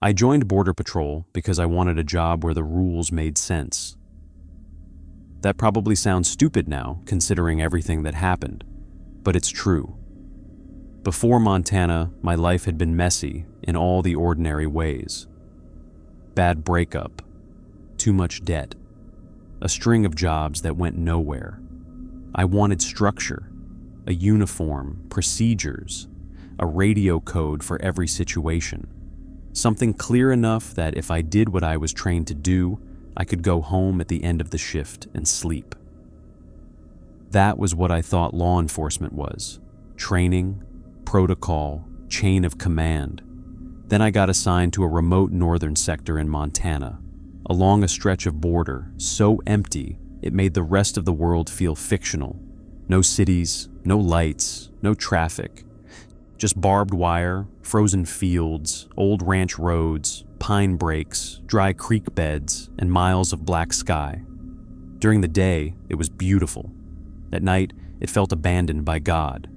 I joined Border Patrol because I wanted a job where the rules made sense. That probably sounds stupid now, considering everything that happened, but it's true. Before Montana, my life had been messy in all the ordinary ways. Bad breakup, too much debt, a string of jobs that went nowhere. I wanted structure, a uniform, procedures, a radio code for every situation. Something clear enough that if I did what I was trained to do, I could go home at the end of the shift and sleep. That was what I thought law enforcement was: training, protocol, chain of command. Then I got assigned to a remote northern sector in Montana, along a stretch of border so empty it made the rest of the world feel fictional. No cities, no lights, no traffic. Just barbed wire, frozen fields, old ranch roads, pine breaks, dry creek beds, and miles of black sky. During the day, it was beautiful. At night, it felt abandoned by God.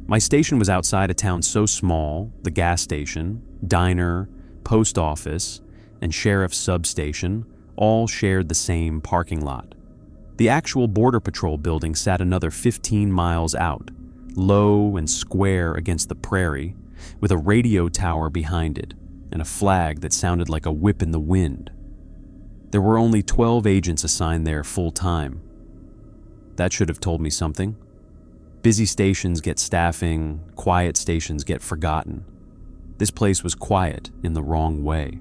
My station was outside a town so small, the gas station, diner, post office, and sheriff's substation all shared the same parking lot. The actual Border Patrol building sat another 15 miles out, low and square against the prairie, with a radio tower behind it and a flag that sounded like a whip in the wind. There were only 12 agents assigned there full-time. That should have told me something. Busy stations get staffing, quiet stations get forgotten. This place was quiet in the wrong way.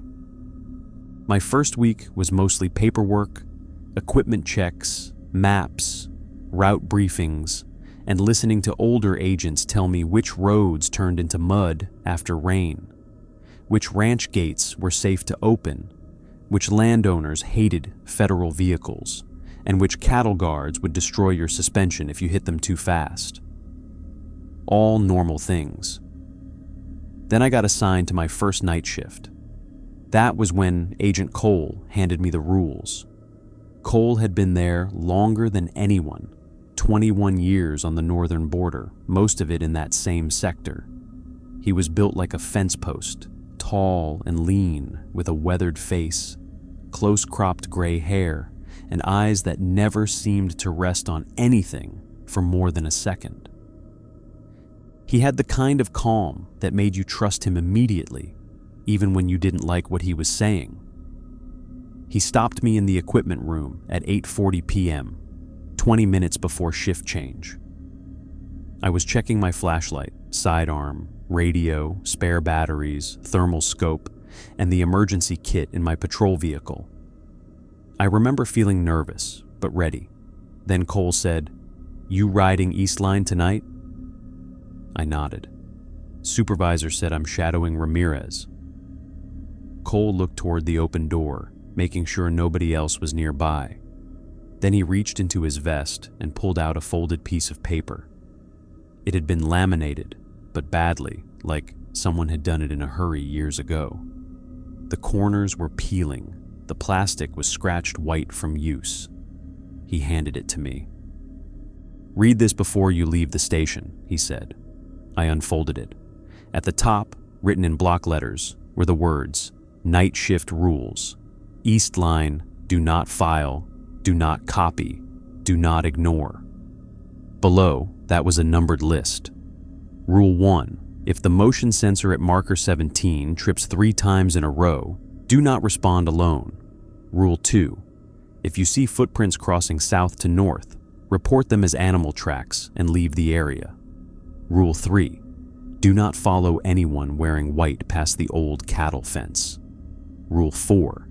My first week was mostly paperwork, equipment checks, maps, route briefings, and listening to older agents tell me which roads turned into mud after rain, which ranch gates were safe to open, which landowners hated federal vehicles, and which cattle guards would destroy your suspension if you hit them too fast. All normal things. Then I got assigned to my first night shift. That was when Agent Cole handed me the rules. Cole had been there longer than anyone, 21 years on the northern border, most of it in that same sector. He was built like a fence post, tall and lean, with a weathered face, close-cropped gray hair, and eyes that never seemed to rest on anything for more than a second. He had the kind of calm that made you trust him immediately, even when you didn't like what he was saying. He stopped me in the equipment room at 8:40 p.m., 20 minutes before shift change. I was checking my flashlight, sidearm, radio, spare batteries, thermal scope, and the emergency kit in my patrol vehicle. I remember feeling nervous, but ready. Then Cole said, "You riding East Line tonight?" I nodded. Supervisor said I'm shadowing Ramirez. Cole looked toward the open door, making sure nobody else was nearby. Then he reached into his vest and pulled out a folded piece of paper. It had been laminated, but badly, like someone had done it in a hurry years ago. The corners were peeling. The plastic was scratched white from use. He handed it to me. "Read this before you leave the station," he said. I unfolded it. At the top, written in block letters, were the words, "Night shift rules. East Line, do not file, do not copy, do not ignore." Below, that was a numbered list. Rule 1, if the motion sensor at marker 17 trips 3 times in a row, do not respond alone. Rule 2, if you see footprints crossing south to north, report them as animal tracks and leave the area. Rule 3, do not follow anyone wearing white past the old cattle fence. Rule 4,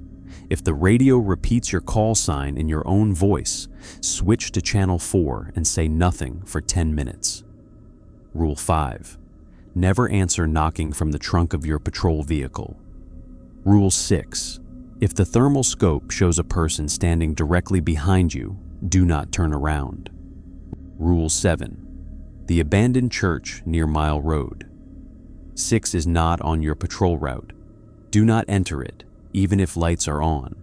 if the radio repeats your call sign in your own voice, switch to channel 4 and say nothing for 10 minutes. Rule 5, never answer knocking from the trunk of your patrol vehicle. Rule 6, if the thermal scope shows a person standing directly behind you, do not turn around. Rule 7, the abandoned church near Mile Road. 6 is not on your patrol route. Do not enter it, even if lights are on.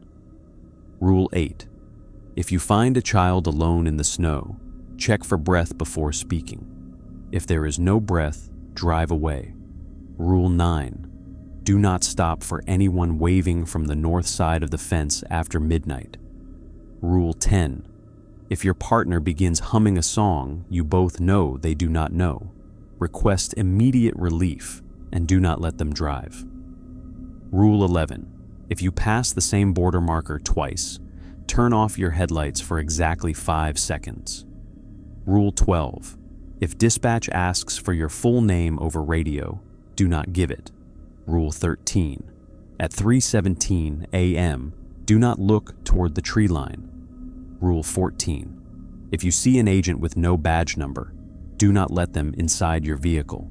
Rule 8, if you find a child alone in the snow, check for breath before speaking. If there is no breath, drive away. Rule 9, Do not stop for anyone waving from the north side of the fence after midnight. Rule 10. If your partner begins humming a song you both know they do not know, request immediate relief and do not let them drive. Rule 11. If you pass the same border marker twice, turn off your headlights for exactly 5 seconds. Rule 12. If dispatch asks for your full name over radio, do not give it. Rule 13. At 3:17 a.m., do not look toward the tree line. Rule 14. If you see an agent with no badge number, do not let them inside your vehicle.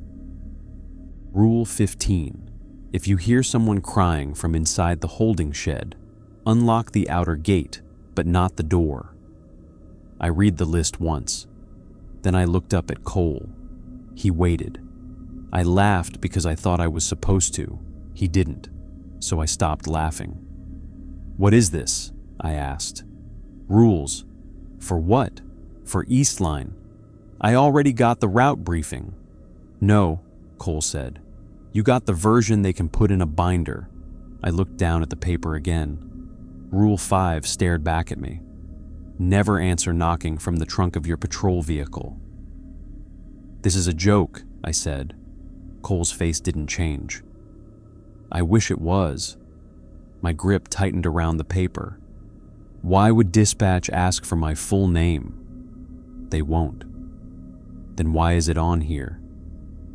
Rule 15. If you hear someone crying from inside the holding shed, unlock the outer gate, but not the door. I read the list once. Then I looked up at Cole. He waited. I laughed because I thought I was supposed to. He didn't, so I stopped laughing. "What is this?" I asked. "Rules." "For what?" "For Eastline. I already got the route briefing." "No," Cole said. "You got the version they can put in a binder." I looked down at the paper again. Rule 5 stared back at me. Never answer knocking from the trunk of your patrol vehicle. "This is a joke," I said. Cole's face didn't change. "I wish it was." My grip tightened around the paper. "Why would dispatch ask for my full name?" "They won't." "Then why is it on here?"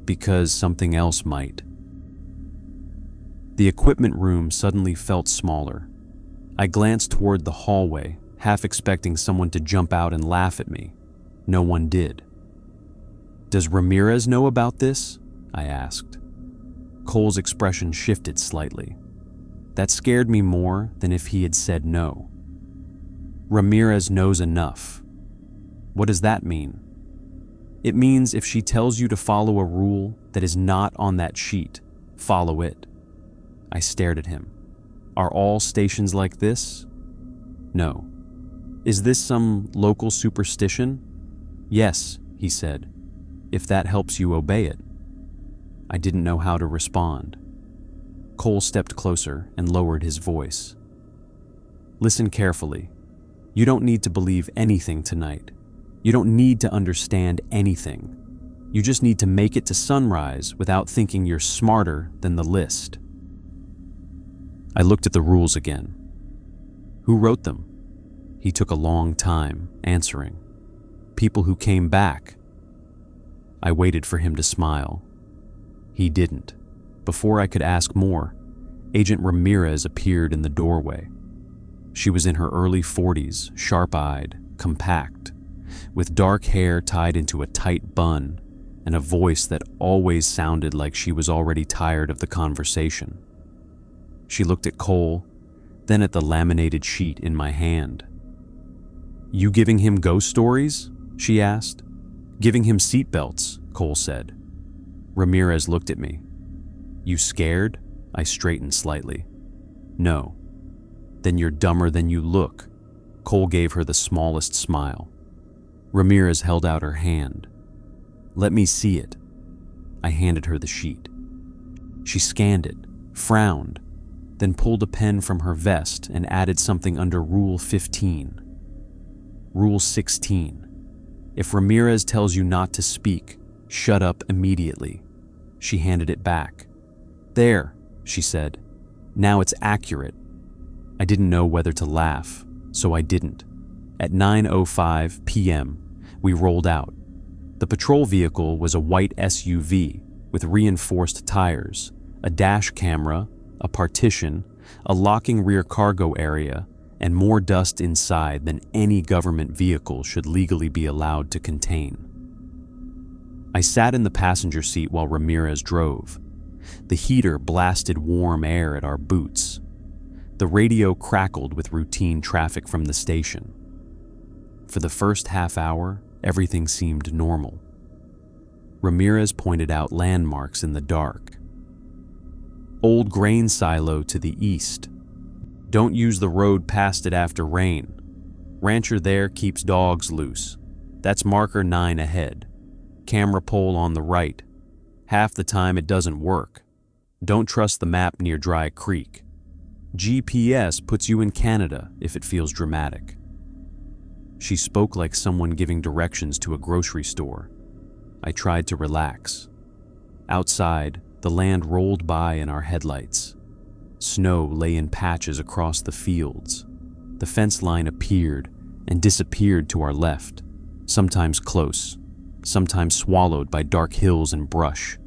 "Because something else might." The equipment room suddenly felt smaller. I glanced toward the hallway, half expecting someone to jump out and laugh at me. No one did. "Does Ramirez know about this?" I asked. Cole's expression shifted slightly. That scared me more than if he had said no. "Ramirez knows enough." "What does that mean?" "It means if she tells you to follow a rule that is not on that sheet, follow it." I stared at him. "Are all stations like this?" "No." "Is this some local superstition?" "Yes," he said, "if that helps you obey it." I didn't know how to respond. Cole stepped closer and lowered his voice. "Listen carefully. You don't need to believe anything tonight. You don't need to understand anything. You just need to make it to sunrise without thinking you're smarter than the list." I looked at the rules again. "Who wrote them?" He took a long time answering. "People who came back." I waited for him to smile. He didn't. Before I could ask more, Agent Ramirez appeared in the doorway. She was in her early 40s, sharp-eyed, compact, with dark hair tied into a tight bun and a voice that always sounded like she was already tired of the conversation. She looked at Cole, then at the laminated sheet in my hand. "You giving him ghost stories?" she asked. "Giving him seatbelts," Cole said. Ramirez looked at me. "You scared?" I straightened slightly. "No." "Then you're dumber than you look." Cole gave her the smallest smile. Ramirez held out her hand. "Let me see it." I handed her the sheet. She scanned it, frowned, then pulled a pen from her vest and added something under Rule 15. Rule 16. If Ramirez tells you not to speak, shut up immediately. She handed it back. "There," she said. "Now it's accurate." I didn't know whether to laugh, so I didn't. At 9:05 p.m., we rolled out. The patrol vehicle was a white SUV with reinforced tires, a dash camera, a partition, a locking rear cargo area, and more dust inside than any government vehicle should legally be allowed to contain. I sat in the passenger seat while Ramirez drove. The heater blasted warm air at our boots. The radio crackled with routine traffic from the station. For the first half hour, everything seemed normal. Ramirez pointed out landmarks in the dark. Old grain silo to the east. Don't use the road past it after rain. Rancher there keeps dogs loose. That's marker 9 ahead. Camera pole on the right. Half the time it doesn't work. Don't trust the map near Dry Creek. GPS puts you in Canada if it feels dramatic. She spoke like someone giving directions to a grocery store. I tried to relax. Outside, the land rolled by in our headlights. Snow lay in patches across the fields. The fence line appeared and disappeared to our left, sometimes close, sometimes swallowed by dark hills and brush.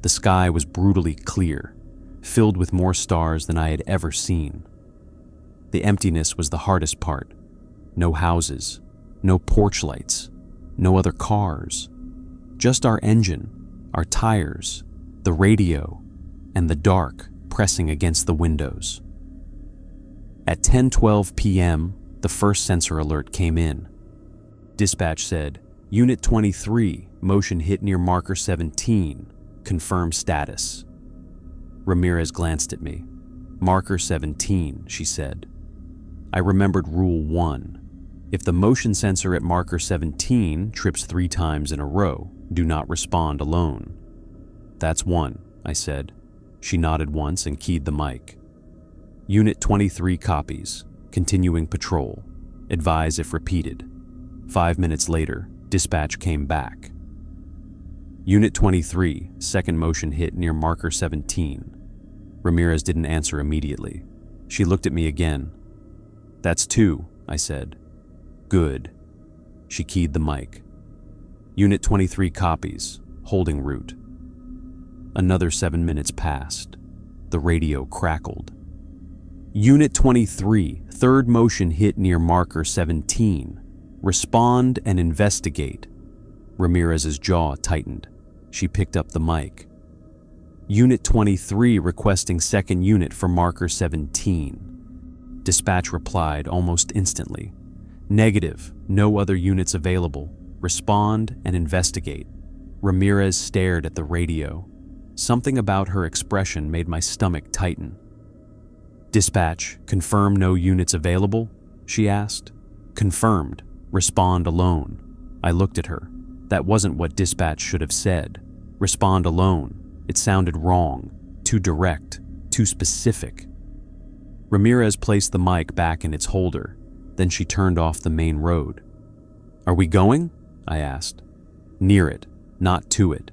The sky was brutally clear, filled with more stars than I had ever seen. The emptiness was the hardest part. No houses, no porch lights, no other cars. Just our engine, our tires, the radio, and the dark pressing against the windows. At 10:12 p.m., the first sensor alert came in. Dispatch said, Unit 23, motion hit near marker 17, confirm status. Ramirez glanced at me. Marker 17, she said. I remembered Rule 1. If the motion sensor at marker 17 trips 3 times in a row, do not respond alone. That's 1, I said. She nodded once and keyed the mic. Unit 23 copies. Continuing patrol. Advise if repeated. 5 minutes later, dispatch came back. Unit 23, second motion hit near marker 17. Ramirez didn't answer immediately. She looked at me again. That's 2, I said. Good. She keyed the mic. Unit 23 copies. Holding route. Another 7 minutes passed. The radio crackled. Unit 23, third motion hit near marker 17. Respond and investigate. Ramirez's jaw tightened. She picked up the mic. Unit 23 requesting second unit for marker 17. Dispatch replied almost instantly. Negative, no other units available. Respond and investigate. Ramirez stared at the radio. Something about her expression made my stomach tighten. Dispatch, confirm no units available? She asked. Confirmed. Respond alone. I looked at her. That wasn't what dispatch should have said. Respond alone. It sounded wrong, too direct, too specific. Ramirez placed the mic back in its holder. Then she turned off the main road. Are we going? I asked. Near it, not to it.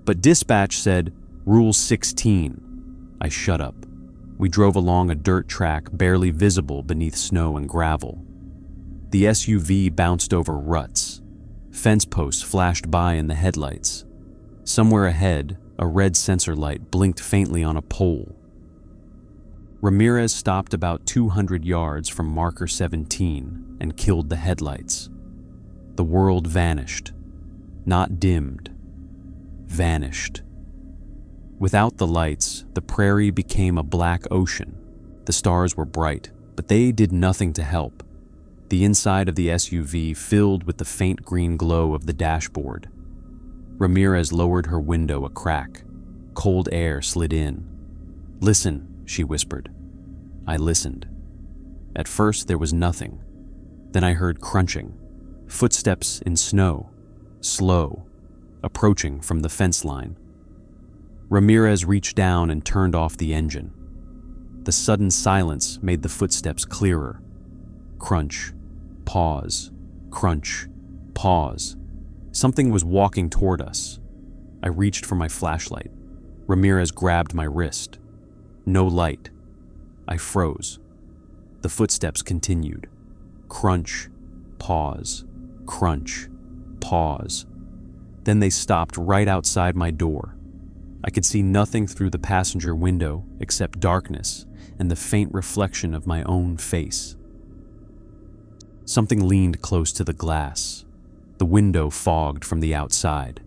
But dispatch said, Rule 16. I shut up. We drove along a dirt track barely visible beneath snow and gravel. The SUV bounced over ruts. Fence posts flashed by in the headlights. Somewhere ahead, a red sensor light blinked faintly on a pole. Ramirez stopped about 200 yards from marker 17 and killed the headlights. The world vanished. Not dimmed. Vanished. Without the lights, the prairie became a black ocean. The stars were bright, but they did nothing to help. The inside of the SUV filled with the faint green glow of the dashboard. Ramirez lowered her window a crack. Cold air slid in. Listen, she whispered. I listened. At first there was nothing. Then I heard crunching. Footsteps in snow. Slow. Approaching from the fence line. Ramirez reached down and turned off the engine. The sudden silence made the footsteps clearer. Crunch. Pause. Crunch. Pause. Something was walking toward us. I reached for my flashlight. Ramirez grabbed my wrist. No light. I froze. The footsteps continued. Crunch. Pause. Crunch. Pause. Then they stopped right outside my door. I could see nothing through the passenger window except darkness and the faint reflection of my own face. Something leaned close to the glass. The window fogged from the outside.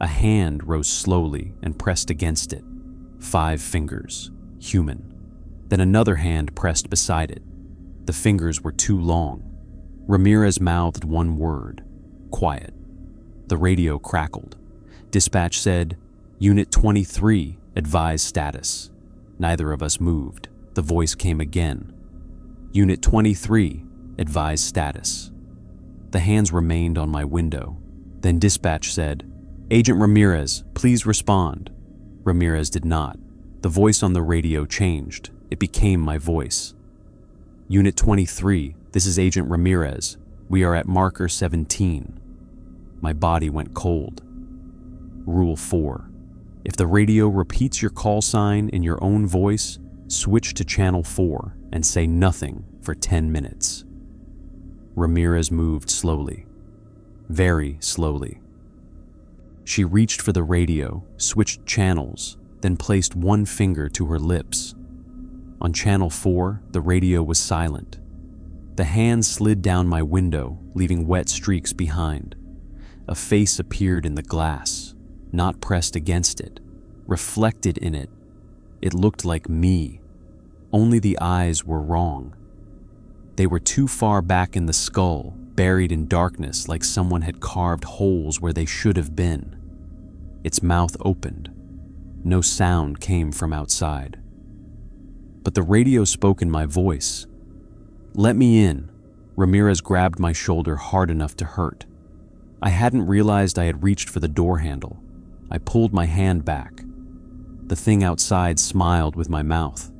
A hand rose slowly and pressed against it. 5 fingers. Human. Then another hand pressed beside it. The fingers were too long. Ramirez mouthed one word. Quiet. The radio crackled. Dispatch said, Unit 23, advise status. Neither of us moved. The voice came again. Unit 23, advise status. The hands remained on my window. Then dispatch said, Agent Ramirez, please respond. Ramirez did not. The voice on the radio changed. It became my voice. Unit 23, this is Agent Ramirez. We are at marker 17. My body went cold. Rule 4. If the radio repeats your call sign in your own voice, switch to channel 4 and say nothing for 10 minutes. Ramirez moved slowly. Very slowly. She reached for the radio, switched channels, then placed one finger to her lips. On channel 4, the radio was silent. The hand slid down my window, leaving wet streaks behind. A face appeared in the glass, not pressed against it, reflected in it. It looked like me. Only the eyes were wrong. They were too far back in the skull, buried in darkness like someone had carved holes where they should have been. Its mouth opened. No sound came from outside. But the radio spoke in my voice. "Let me in." Ramirez grabbed my shoulder hard enough to hurt. I hadn't realized I had reached for the door handle. I pulled my hand back. The thing outside smiled with my mouth.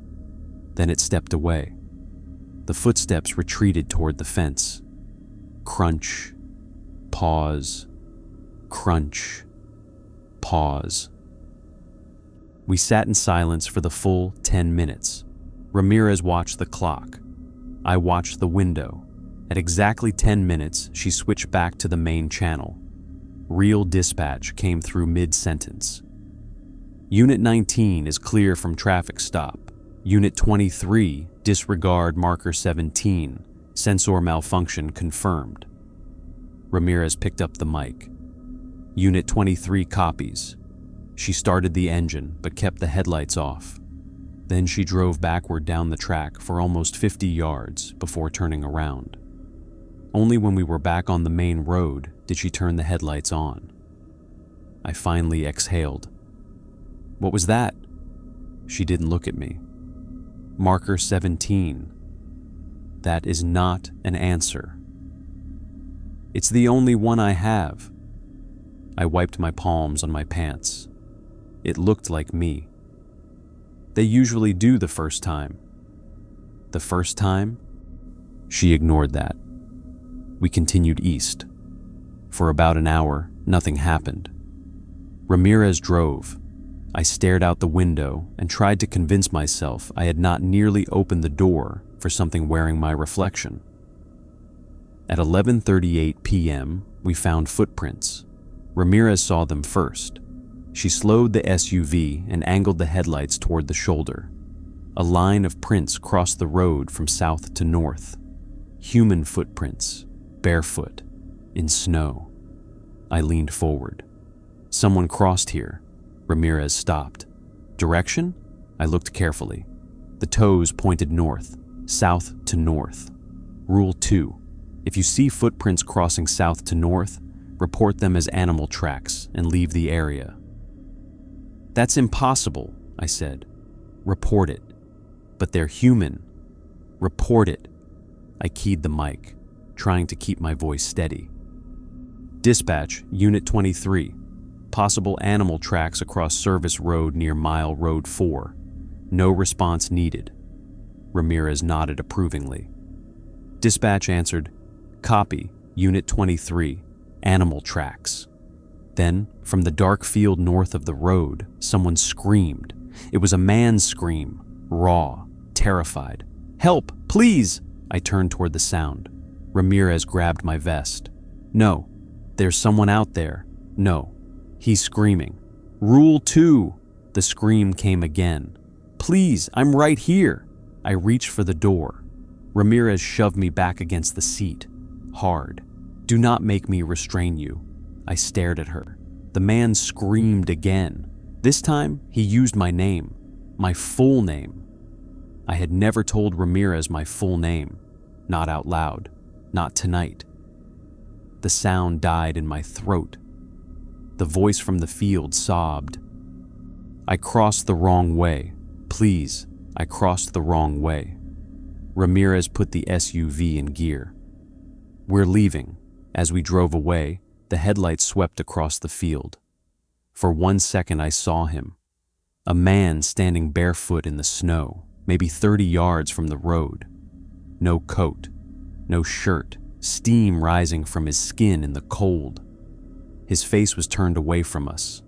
Then it stepped away. The footsteps retreated toward the fence. Crunch, pause, crunch, pause. We sat in silence for the full 10 minutes. Ramirez watched the clock. I watched the window. At exactly 10 minutes, she switched back to the main channel. Real dispatch came through mid-sentence. Unit 19 is clear from traffic stop. Unit 23, disregard marker 17. Sensor malfunction confirmed. Ramirez picked up the mic. Unit 23 copies. She started the engine, but kept the headlights off. Then she drove backward down the track for almost 50 yards before turning around. Only when we were back on the main road did she turn the headlights on. I finally exhaled. "What was that?" She didn't look at me. Marker 17. That is not an answer. It's the only one I have. I wiped my palms on my pants. It looked like me. They usually do the first time. The first time? She ignored that. We continued east. For about an hour, nothing happened. Ramirez drove. I stared out the window and tried to convince myself I had not nearly opened the door for something wearing my reflection. At 11:38 p.m., we found footprints. Ramirez saw them first. She slowed the SUV and angled the headlights toward the shoulder. A line of prints crossed the road from south to north. Human footprints, barefoot, in snow. I leaned forward. Someone crossed here. Ramirez stopped. Direction? I looked carefully. The toes pointed north, south to north. Rule 2. If you see footprints crossing south to north, report them as animal tracks and leave the area. That's impossible, I said. Report it. But they're human. Report it. I keyed the mic, trying to keep my voice steady. Dispatch, Unit 23. Possible animal tracks across Service Road near Mile Road 4. No response needed. Ramirez nodded approvingly. Dispatch answered, Copy, Unit 23, animal tracks. Then, from the dark field north of the road, someone screamed. It was a man's scream, raw, terrified. Help, please! I turned toward the sound. Ramirez grabbed my vest. No, there's someone out there. No, he's screaming. Rule 2! The scream came again. Please, I'm right here. I reached for the door. Ramirez shoved me back against the seat, hard. Do not make me restrain you. I stared at her. The man screamed again. This time, he used my name, my full name. I had never told Ramirez my full name, not out loud, not tonight. The sound died in my throat. The voice from the field sobbed. I crossed the wrong way. Please, I crossed the wrong way. Ramirez put the SUV in gear. We're leaving. As we drove away, the headlights swept across the field. For 1 second I saw him. A man standing barefoot in the snow, maybe 30 yards from the road. No coat, no shirt, steam rising from his skin in the cold. His face was turned away from us,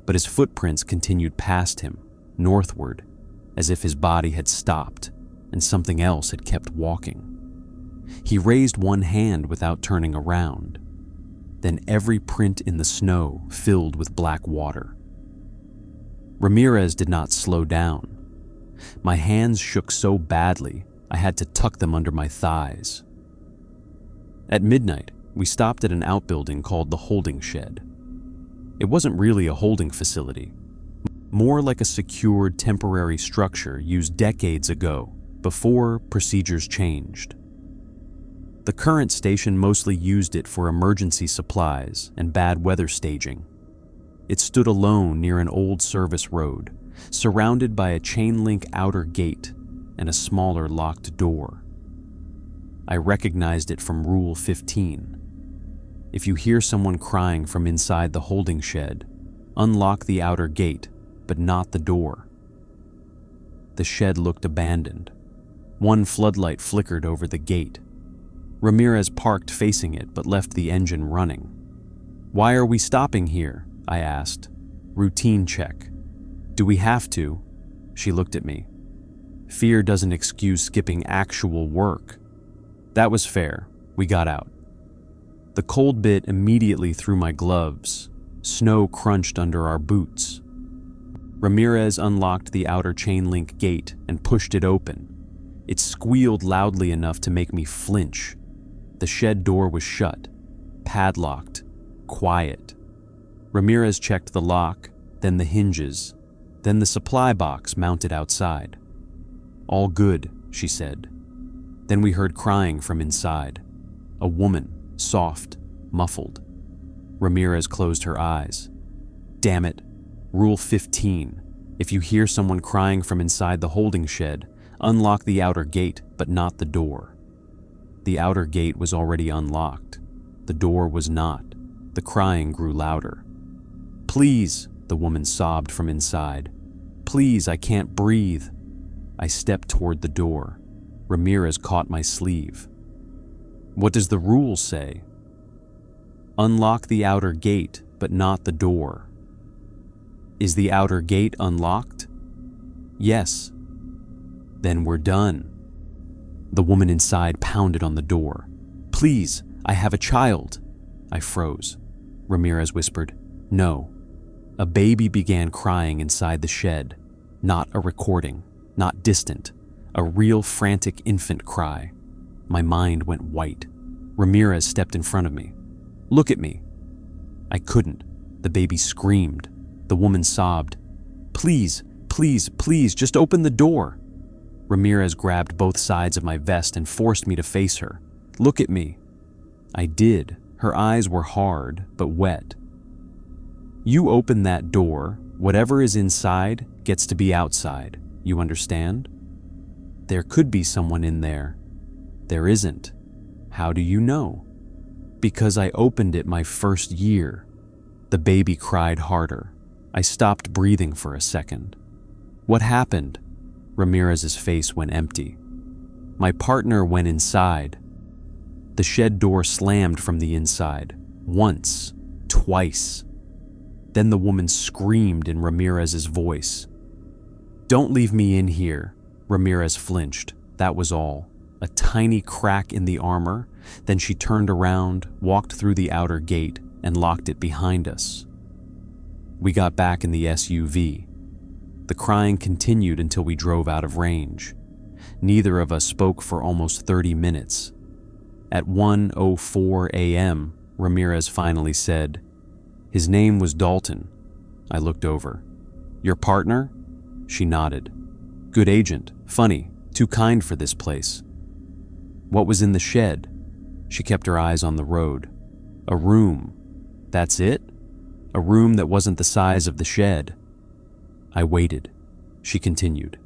but his footprints continued past him, northward, as if his body had stopped and something else had kept walking. He raised one hand without turning around. Then every print in the snow filled with black water. Ramirez did not slow down. My hands shook so badly, I had to tuck them under my thighs. At midnight, we stopped at an outbuilding called the holding shed. It wasn't really a holding facility, more like a secured temporary structure used decades ago, before procedures changed. The current station mostly used it for emergency supplies and bad weather staging. It stood alone near an old service road, surrounded by a chain-link outer gate and a smaller locked door. I recognized it from Rule 15. If you hear someone crying from inside the holding shed, unlock the outer gate, but not the door. The shed looked abandoned. One floodlight flickered over the gate. Ramirez parked facing it but left the engine running. "Why are we stopping here?" I asked. "Routine check." "Do we have to?" She looked at me. "Fear doesn't excuse skipping actual work." That was fair. We got out. The cold bit immediately through my gloves. Snow crunched under our boots. Ramirez unlocked the outer chain-link gate and pushed it open. It squealed loudly enough to make me flinch. The shed door was shut, padlocked, quiet. Ramirez checked the lock, then the hinges, then the supply box mounted outside. "All good," she said. Then we heard crying from inside. A woman, soft, muffled. Ramirez closed her eyes. "Damn it. Rule 15. If you hear someone crying from inside the holding shed, unlock the outer gate, but not the door." The outer gate was already unlocked. The door was not. The crying grew louder. "Please," the woman sobbed from inside. "Please, I can't breathe." I stepped toward the door. Ramirez caught my sleeve. "What does the rule say?" "Unlock the outer gate, but not the door." "Is the outer gate unlocked?" "Yes." "Then we're done." The woman inside pounded on the door. "Please, I have a child." I froze. Ramirez whispered, "No." A baby began crying inside the shed. Not a recording, not distant. A real frantic infant cry. My mind went white. Ramirez stepped in front of me. "Look at me." I couldn't. The baby screamed. The woman sobbed. "Please, please, please, just open the door." Ramirez grabbed both sides of my vest and forced me to face her. "Look at me." I did. Her eyes were hard, but wet. "You open that door, whatever is inside gets to be outside. You understand?" "There could be someone in there." "There isn't." "How do you know?" "Because I opened it my first year." The baby cried harder. I stopped breathing for a second. "What happened?" Ramirez's face went empty. "My partner went inside." The shed door slammed from the inside. Once. Twice. Then the woman screamed in Ramirez's voice. "Don't leave me in here." Ramirez flinched. That was all. A tiny crack in the armor. Then she turned around, walked through the outer gate, and locked it behind us. We got back in the SUV. The crying continued until we drove out of range. Neither of us spoke for almost 30 minutes. At 1:04 a.m., Ramirez finally said, "His name was Dalton." I looked over. "Your partner?" She nodded. "Good agent, funny, too kind for this place." "What was in the shed?" She kept her eyes on the road. "A room." "That's it?" "A room that wasn't the size of the shed." I waited. She continued.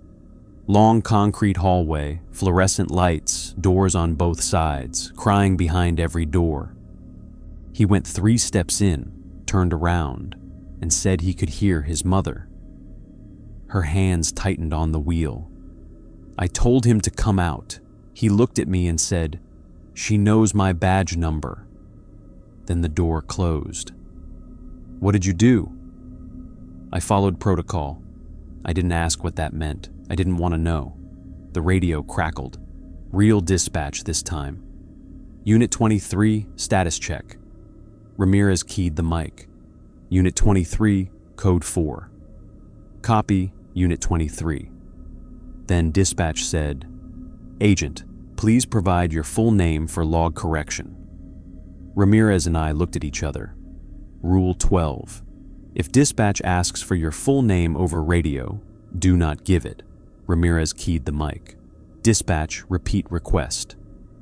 "Long concrete hallway, fluorescent lights, doors on both sides, crying behind every door." He went 3 steps in, turned around, and said he could hear his mother. Her hands tightened on the wheel. I told him to come out. He looked at me and said, "She knows my badge number." Then the door closed. "What did you do?" I followed protocol. I didn't ask what that meant. I didn't want to know. The radio crackled. Real dispatch this time. Unit 23, status check. Ramirez keyed the mic. Unit 23, code 4. Copy, Unit 23. Then dispatch said, "Agent, please provide your full name for log correction." Ramirez and I looked at each other. Rule 12. If dispatch asks for your full name over radio, do not give it. Ramirez keyed the mic. Dispatch, repeat request.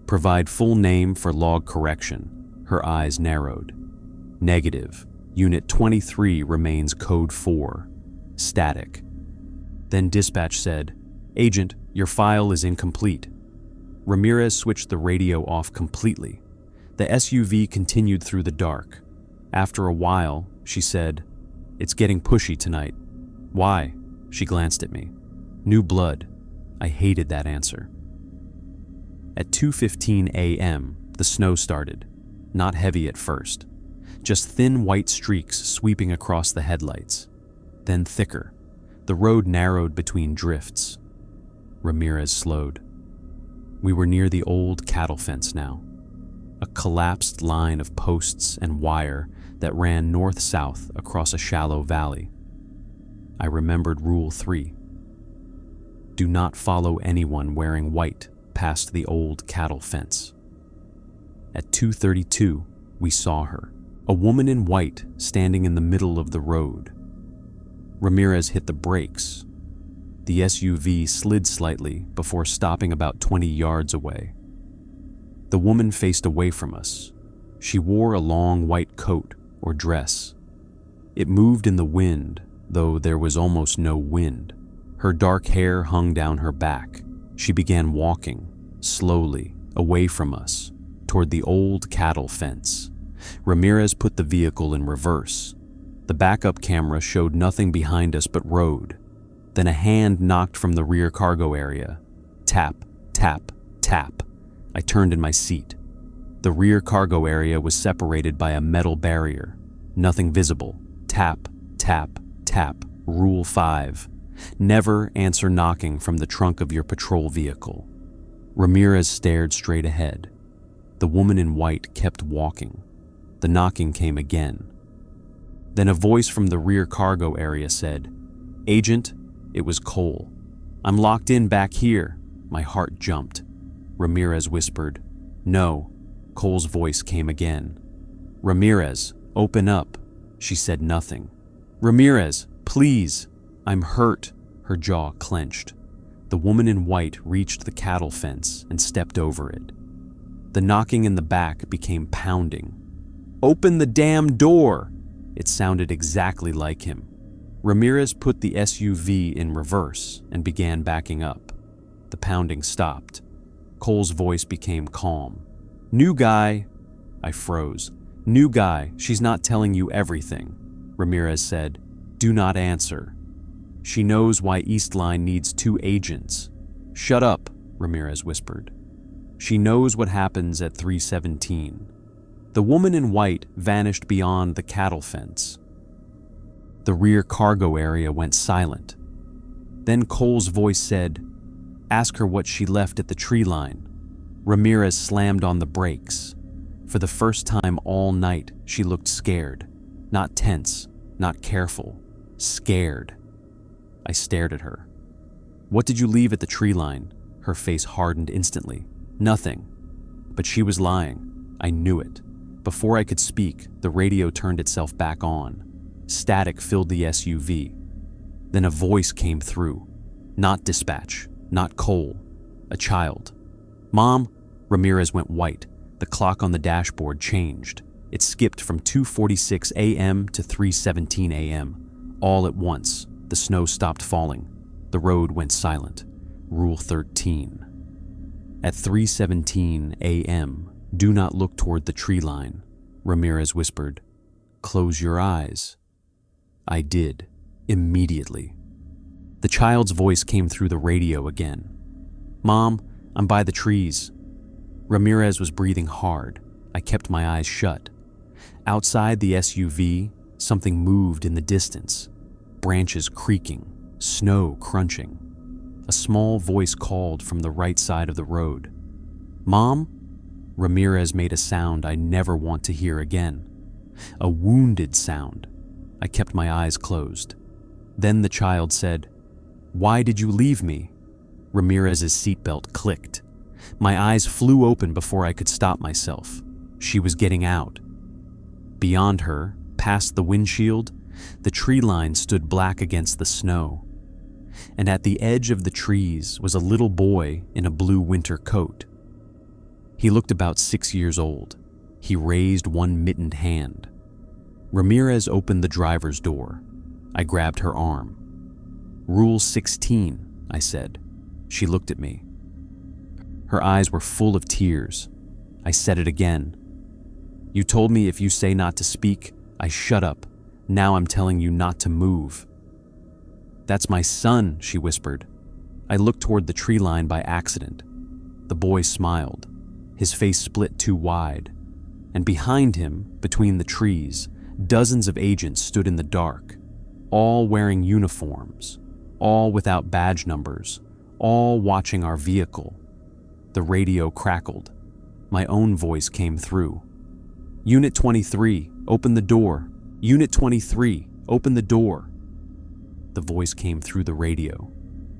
Provide full name for log correction. Her eyes narrowed. Negative. Unit 23 remains code 4. Static. Then dispatch said, "Agent, your file is incomplete." Ramirez switched the radio off completely. The SUV continued through the dark. After a while, she said, "It's getting pushy tonight." "Why?" She glanced at me. "New blood." I hated that answer. At 2:15 a.m., the snow started. Not heavy at first. Just thin white streaks sweeping across the headlights. Then thicker. The road narrowed between drifts. Ramirez slowed. We were near the old cattle fence now. A collapsed line of posts and wire that ran north-south across a shallow valley. I remembered Rule 3. Do not follow anyone wearing white past the old cattle fence. At 2:32, we saw her, a woman in white standing in the middle of the road. Ramirez hit the brakes. The SUV slid slightly before stopping about 20 yards away. The woman faced away from us. She wore a long white coat or dress. It moved in the wind, though there was almost no wind. Her dark hair hung down her back. She began walking, slowly, away from us, toward the old cattle fence. Ramirez put the vehicle in reverse. The backup camera showed nothing behind us but road. Then a hand knocked from the rear cargo area. Tap, tap, tap. I turned in my seat. The rear cargo area was separated by a metal barrier. Nothing visible. Tap, tap, tap. Rule 5. Never answer knocking from the trunk of your patrol vehicle. Ramirez stared straight ahead. The woman in white kept walking. The knocking came again. Then a voice from the rear cargo area said, "Agent." It was Cole. "I'm locked in back here." My heart jumped. Ramirez whispered, "No." Cole's voice came again. "Ramirez, open up." She said nothing. "Ramirez, please. I'm hurt." Her jaw clenched. The woman in white reached the cattle fence and stepped over it. The knocking in the back became pounding. "Open the damn door!" It sounded exactly like him. Ramirez put the SUV in reverse and began backing up. The pounding stopped. Cole's voice became calm. "New guy." I froze. "New guy, she's not telling you everything." Ramirez said, "Do not answer. She knows why East Line needs 2 agents." "Shut up," Ramirez whispered. "She knows what happens at 317. The woman in white vanished beyond the cattle fence. The rear cargo area went silent. Then Cole's voice said, "Ask her what she left at the tree line." Ramirez slammed on the brakes. For the first time all night, she looked scared. Not tense, not careful. Scared. I stared at her. "What did you leave at the tree line?" Her face hardened instantly. "Nothing." But she was lying. I knew it. Before I could speak, the radio turned itself back on. Static filled the SUV. Then a voice came through. Not dispatch, not Cole. A child. "Mom?" Ramirez went white. The clock on the dashboard changed. It skipped from 2:46 a.m. to 3:17 a.m. All at once, the snow stopped falling. The road went silent. Rule 13. At 3:17 a.m., do not look toward the tree line. Ramirez whispered, "Close your eyes." I did, immediately. The child's voice came through the radio again. "Mom, I'm by the trees." Ramirez was breathing hard. I kept my eyes shut. Outside the SUV, something moved in the distance. Branches creaking, snow crunching. A small voice called from the right side of the road. "Mom?" Ramirez made a sound I never want to hear again. A wounded sound. I kept my eyes closed. Then the child said, "Why did you leave me?" Ramirez's seatbelt clicked. My eyes flew open before I could stop myself. She was getting out. Beyond her, past the windshield, the tree line stood black against the snow. And at the edge of the trees was a little boy in a blue winter coat. He looked about 6 years old. He raised one mittened hand. Ramirez opened the driver's door. I grabbed her arm. "Rule 16, I said. She looked at me. Her eyes were full of tears. I said it again. "You told me if you say not to speak, I shut up. Now I'm telling you not to move." "That's my son," she whispered. I looked toward the tree line by accident. The boy smiled. His face split too wide. And behind him, between the trees, dozens of agents stood in the dark, all wearing uniforms, all without badge numbers, all watching our vehicle. The radio crackled. My own voice came through. "Unit 23, open the door. Unit 23, open the door." The voice came through the radio.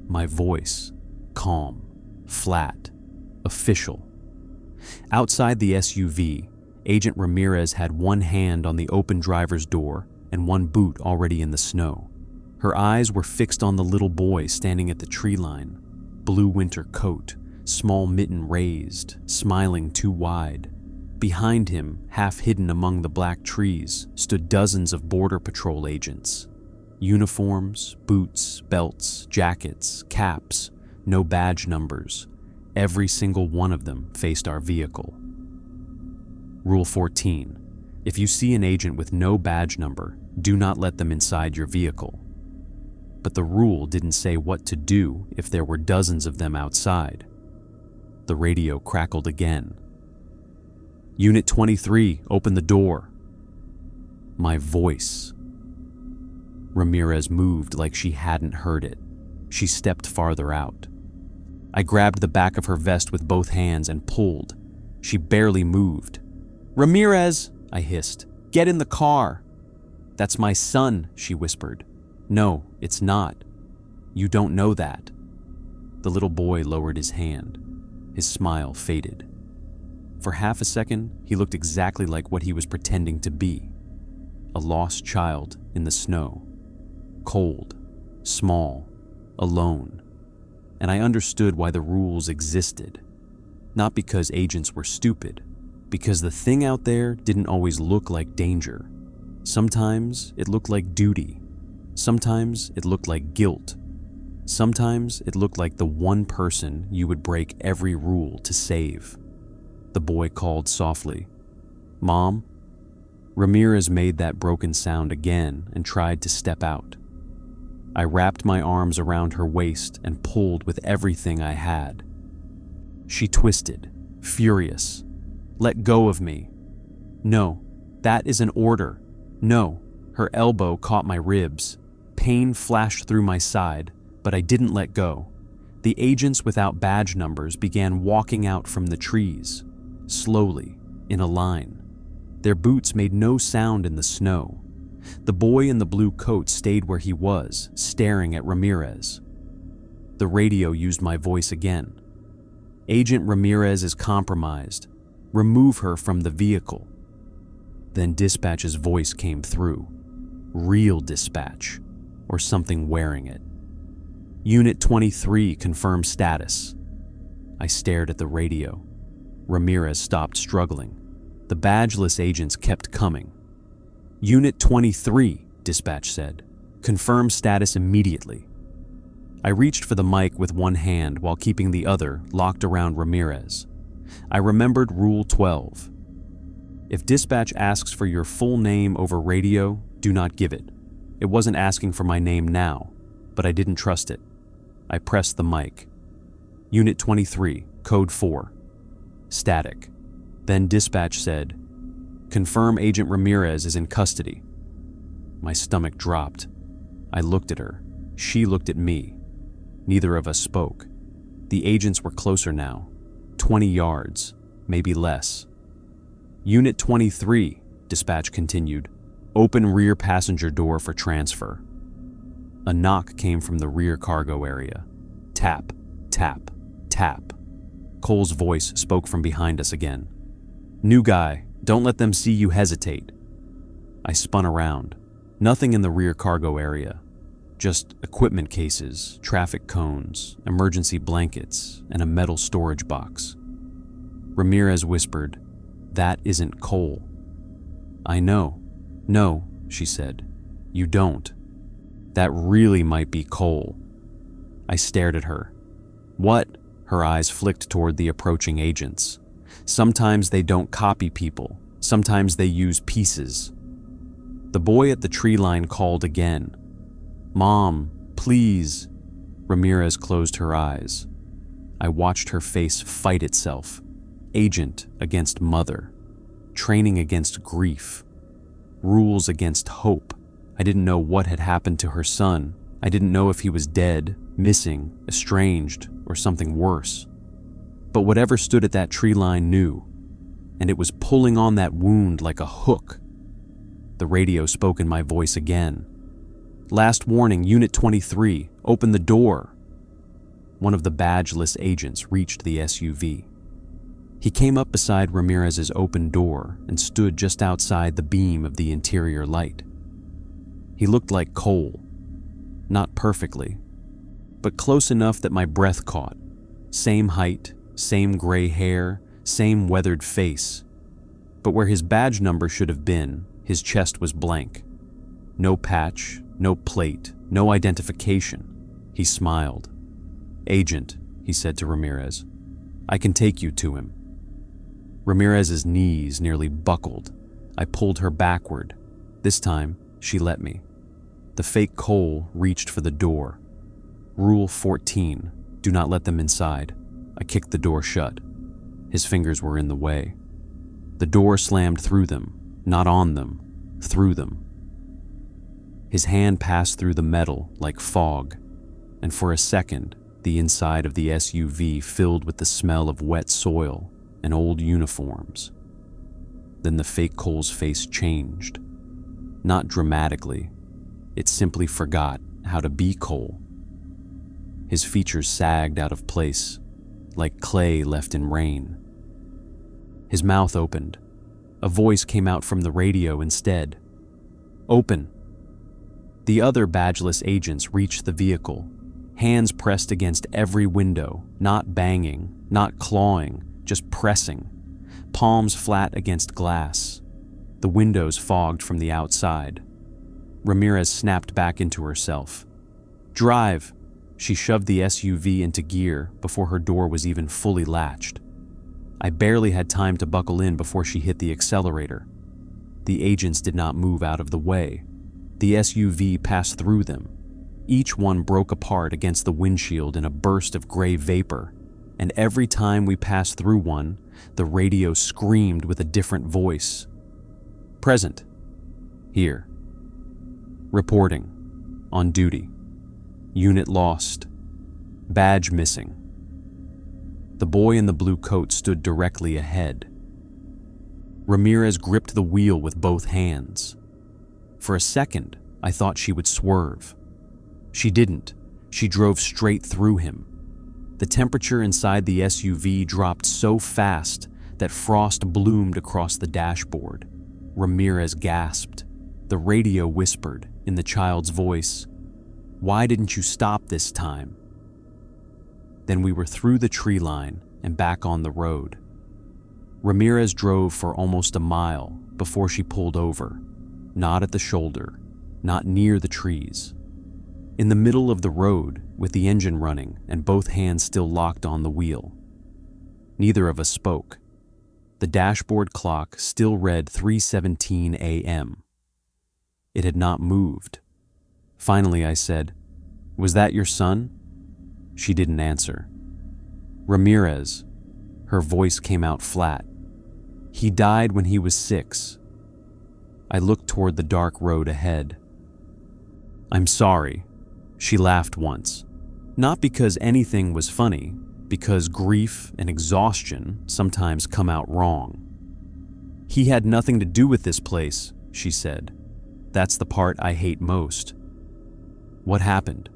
My voice, calm, flat, official. Outside the SUV, Agent Ramirez had one hand on the open driver's door and one boot already in the snow. Her eyes were fixed on the little boy standing at the tree line. Blue winter coat, small mitten raised, smiling too wide. Behind him, half hidden among the black trees, stood dozens of Border Patrol agents. Uniforms, boots, belts, jackets, caps, no badge numbers. Every single one of them faced our vehicle. Rule 14. If you see an agent with no badge number, do not let them inside your vehicle. But the rule didn't say what to do if there were dozens of them outside. The radio crackled again. "Unit 23, open the door." My voice. Ramirez moved like she hadn't heard it. She stepped farther out. I grabbed the back of her vest with both hands and pulled. She barely moved. "Ramirez," I hissed, "get in the car." "That's my son," she whispered. "No, it's not. You don't know that." The little boy lowered his hand. His smile faded. For half a second, he looked exactly like what he was pretending to be. A lost child in the snow. Cold, small, alone. And I understood why the rules existed. Not because agents were stupid, because the thing out there didn't always look like danger. Sometimes it looked like duty. Sometimes it looked like guilt. Sometimes it looked like the one person you would break every rule to save. The boy called softly, "Mom?" Ramirez made that broken sound again and tried to step out. I wrapped my arms around her waist and pulled with everything I had. She twisted, furious. "Let go of me." "No, that is an order." "No." Her elbow caught my ribs. Pain flashed through my side, but I didn't let go. The agents without badge numbers began walking out from the trees, slowly, in a line. Their boots made no sound in the snow. The boy in the blue coat stayed where he was, staring at Ramirez. The radio used my voice again. "Agent Ramirez is compromised. Remove her from the vehicle." Then dispatch's voice came through. Real dispatch, or something wearing it. "Unit 23, confirm status." I stared at the radio. Ramirez stopped struggling. The badgeless agents kept coming. "Unit 23, dispatch said. Confirm status immediately." I reached for the mic with one hand while keeping the other locked around Ramirez. I remembered Rule 12. If dispatch asks for your full name over radio, do not give it. It wasn't asking for my name now. but I didn't trust it. I pressed the mic. Unit 23, Code 4. Static. Then dispatch said, "Confirm Agent Ramirez is in custody." My stomach dropped. I looked at her. She looked at me. Neither of us spoke. The agents were closer now. 20 yards, maybe less. Unit 23, dispatch continued. "Open rear passenger door for transfer." A knock came from the rear cargo area. Tap, tap, tap. Cole's voice spoke from behind us again. "New guy, don't let them see you hesitate." I spun around. Nothing in the rear cargo area. Just equipment cases, traffic cones, emergency blankets, and a metal storage box. Ramirez whispered, "That isn't Cole." "I know." "No," she said. "You don't. That really might be Cole." I stared at her. "What?" Her eyes flicked toward the approaching agents. "Sometimes they don't copy people. Sometimes they use pieces." The boy at the tree line called again. "Mom, please." Ramirez closed her eyes. I watched her face fight itself. Agent against mother. Training against grief. Rules against hope. I didn't know what had happened to her son. I didn't know if he was dead, missing, estranged, or something worse. But whatever stood at that tree line knew, and it was pulling on that wound like a hook. The radio spoke in my voice again. "Last warning, Unit 23, open the door." One of the badgeless agents reached the SUV. He came up beside Ramirez's open door and stood just outside the beam of the interior light. He looked like Cole. Not perfectly, but close enough that my breath caught. Same height, same gray hair, same weathered face. But where his badge number should have been, his chest was blank. No patch, no plate, no identification. He smiled. "Agent," he said to Ramirez, "I can take you to him." Ramirez's knees nearly buckled. I pulled her backward. This time, she let me. The fake Cole reached for the door. Rule 14, do not let them inside. I kicked the door shut. His fingers were in the way. The door slammed through them, not on them, through them. His hand passed through the metal like fog, and for a second, the inside of the SUV filled with the smell of wet soil and old uniforms. Then the fake Cole's face changed. Not dramatically. It simply forgot how to be Cole. His features sagged out of place, like clay left in rain. His mouth opened. A voice came out from the radio instead. "Open." The other badgeless agents reached the vehicle, hands pressed against every window, not banging, not clawing, just pressing, palms flat against glass. The windows fogged from the outside. Ramirez snapped back into herself. "Drive!" She shoved the SUV into gear before her door was even fully latched. I barely had time to buckle in before she hit the accelerator. The agents did not move out of the way. The SUV passed through them. Each one broke apart against the windshield in a burst of gray vapor, and every time we passed through one, the radio screamed with a different voice. "Present. Here. Reporting. On duty. Unit lost. Badge missing." The boy in the blue coat stood directly ahead. Ramirez gripped the wheel with both hands. For a second, I thought she would swerve. She didn't. She drove straight through him. The temperature inside the SUV dropped so fast that frost bloomed across the dashboard. Ramirez gasped. The radio whispered, in the child's voice, "Why didn't you stop this time?" Then we were through the tree line and back on the road. Ramirez drove for almost a mile before she pulled over, not at the shoulder, not near the trees. In the middle of the road, with the engine running and both hands still locked on the wheel. Neither of us spoke. The dashboard clock still read 3:17 a.m. It had not moved. Finally, I said, Was that your son? She didn't answer. Ramirez. Her voice came out flat. He died when he was 6. I looked toward the dark road ahead. I'm sorry. She laughed once. Not because anything was funny, because grief and exhaustion sometimes come out wrong. He had nothing to do with this place, she said. That's the part I hate most. What happened?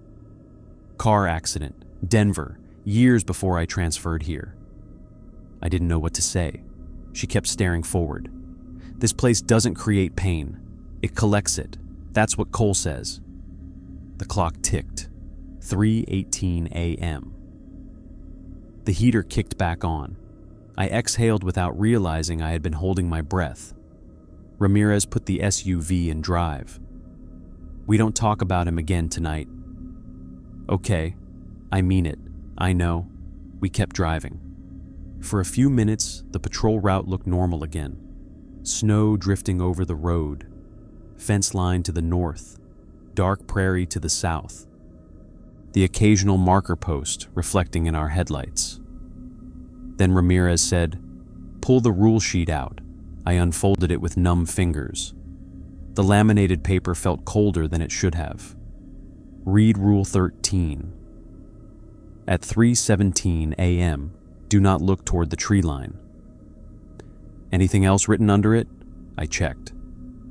Car accident, Denver, years before I transferred here. I didn't know what to say. She kept staring forward. This place doesn't create pain. It collects it. That's what Cole says. The clock ticked. 3:18 a.m. The heater kicked back on. I exhaled without realizing I had been holding my breath. Ramirez put the SUV in drive. We don't talk about him again tonight. Okay, I mean it. I know. We kept driving. For a few minutes, the patrol route looked normal again. Snow drifting over the road, fence line to the north, dark prairie to the south. The occasional marker post reflecting in our headlights. Then Ramirez said, "Pull the rule sheet out." I unfolded it with numb fingers. The laminated paper felt colder than it should have. Read Rule 13. At 3:17 a.m., do not look toward the tree line. Anything else written under it? I checked.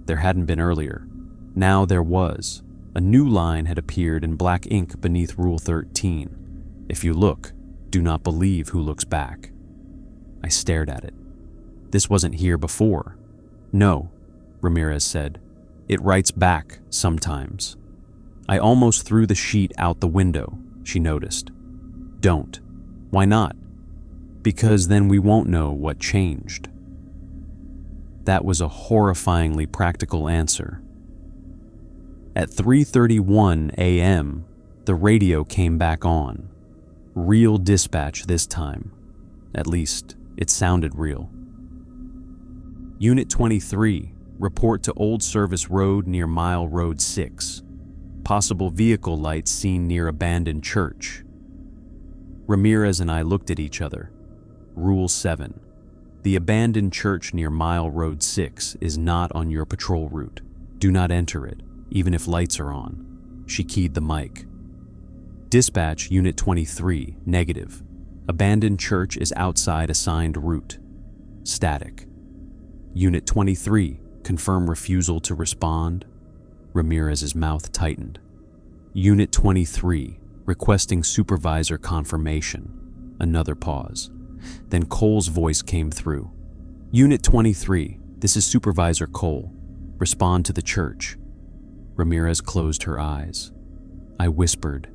There hadn't been earlier. Now there was. A new line had appeared in black ink beneath Rule 13. If you look, do not believe who looks back. I stared at it. This wasn't here before. No, Ramirez said. It writes back sometimes. I almost threw the sheet out the window, she noticed. Don't. Why not? Because then we won't know what changed. That was a horrifyingly practical answer. At 3:31 a.m., the radio came back on. Real dispatch this time. At least, it sounded real. Unit 23, report to Old Service Road near Mile Road 6. Possible vehicle lights seen near abandoned church. Ramirez and I looked at each other. Rule 7. The abandoned church near Mile Road 6 is not on your patrol route. Do not enter it, even if lights are on. She keyed the mic. Dispatch Unit 23, negative. Abandoned church is outside assigned route. Static. Unit 23, confirm refusal to respond. Ramirez's mouth tightened. Unit 23, requesting supervisor confirmation. Another pause. Then Cole's voice came through. Unit 23, this is Supervisor Cole. Respond to the church. Ramirez closed her eyes. I whispered,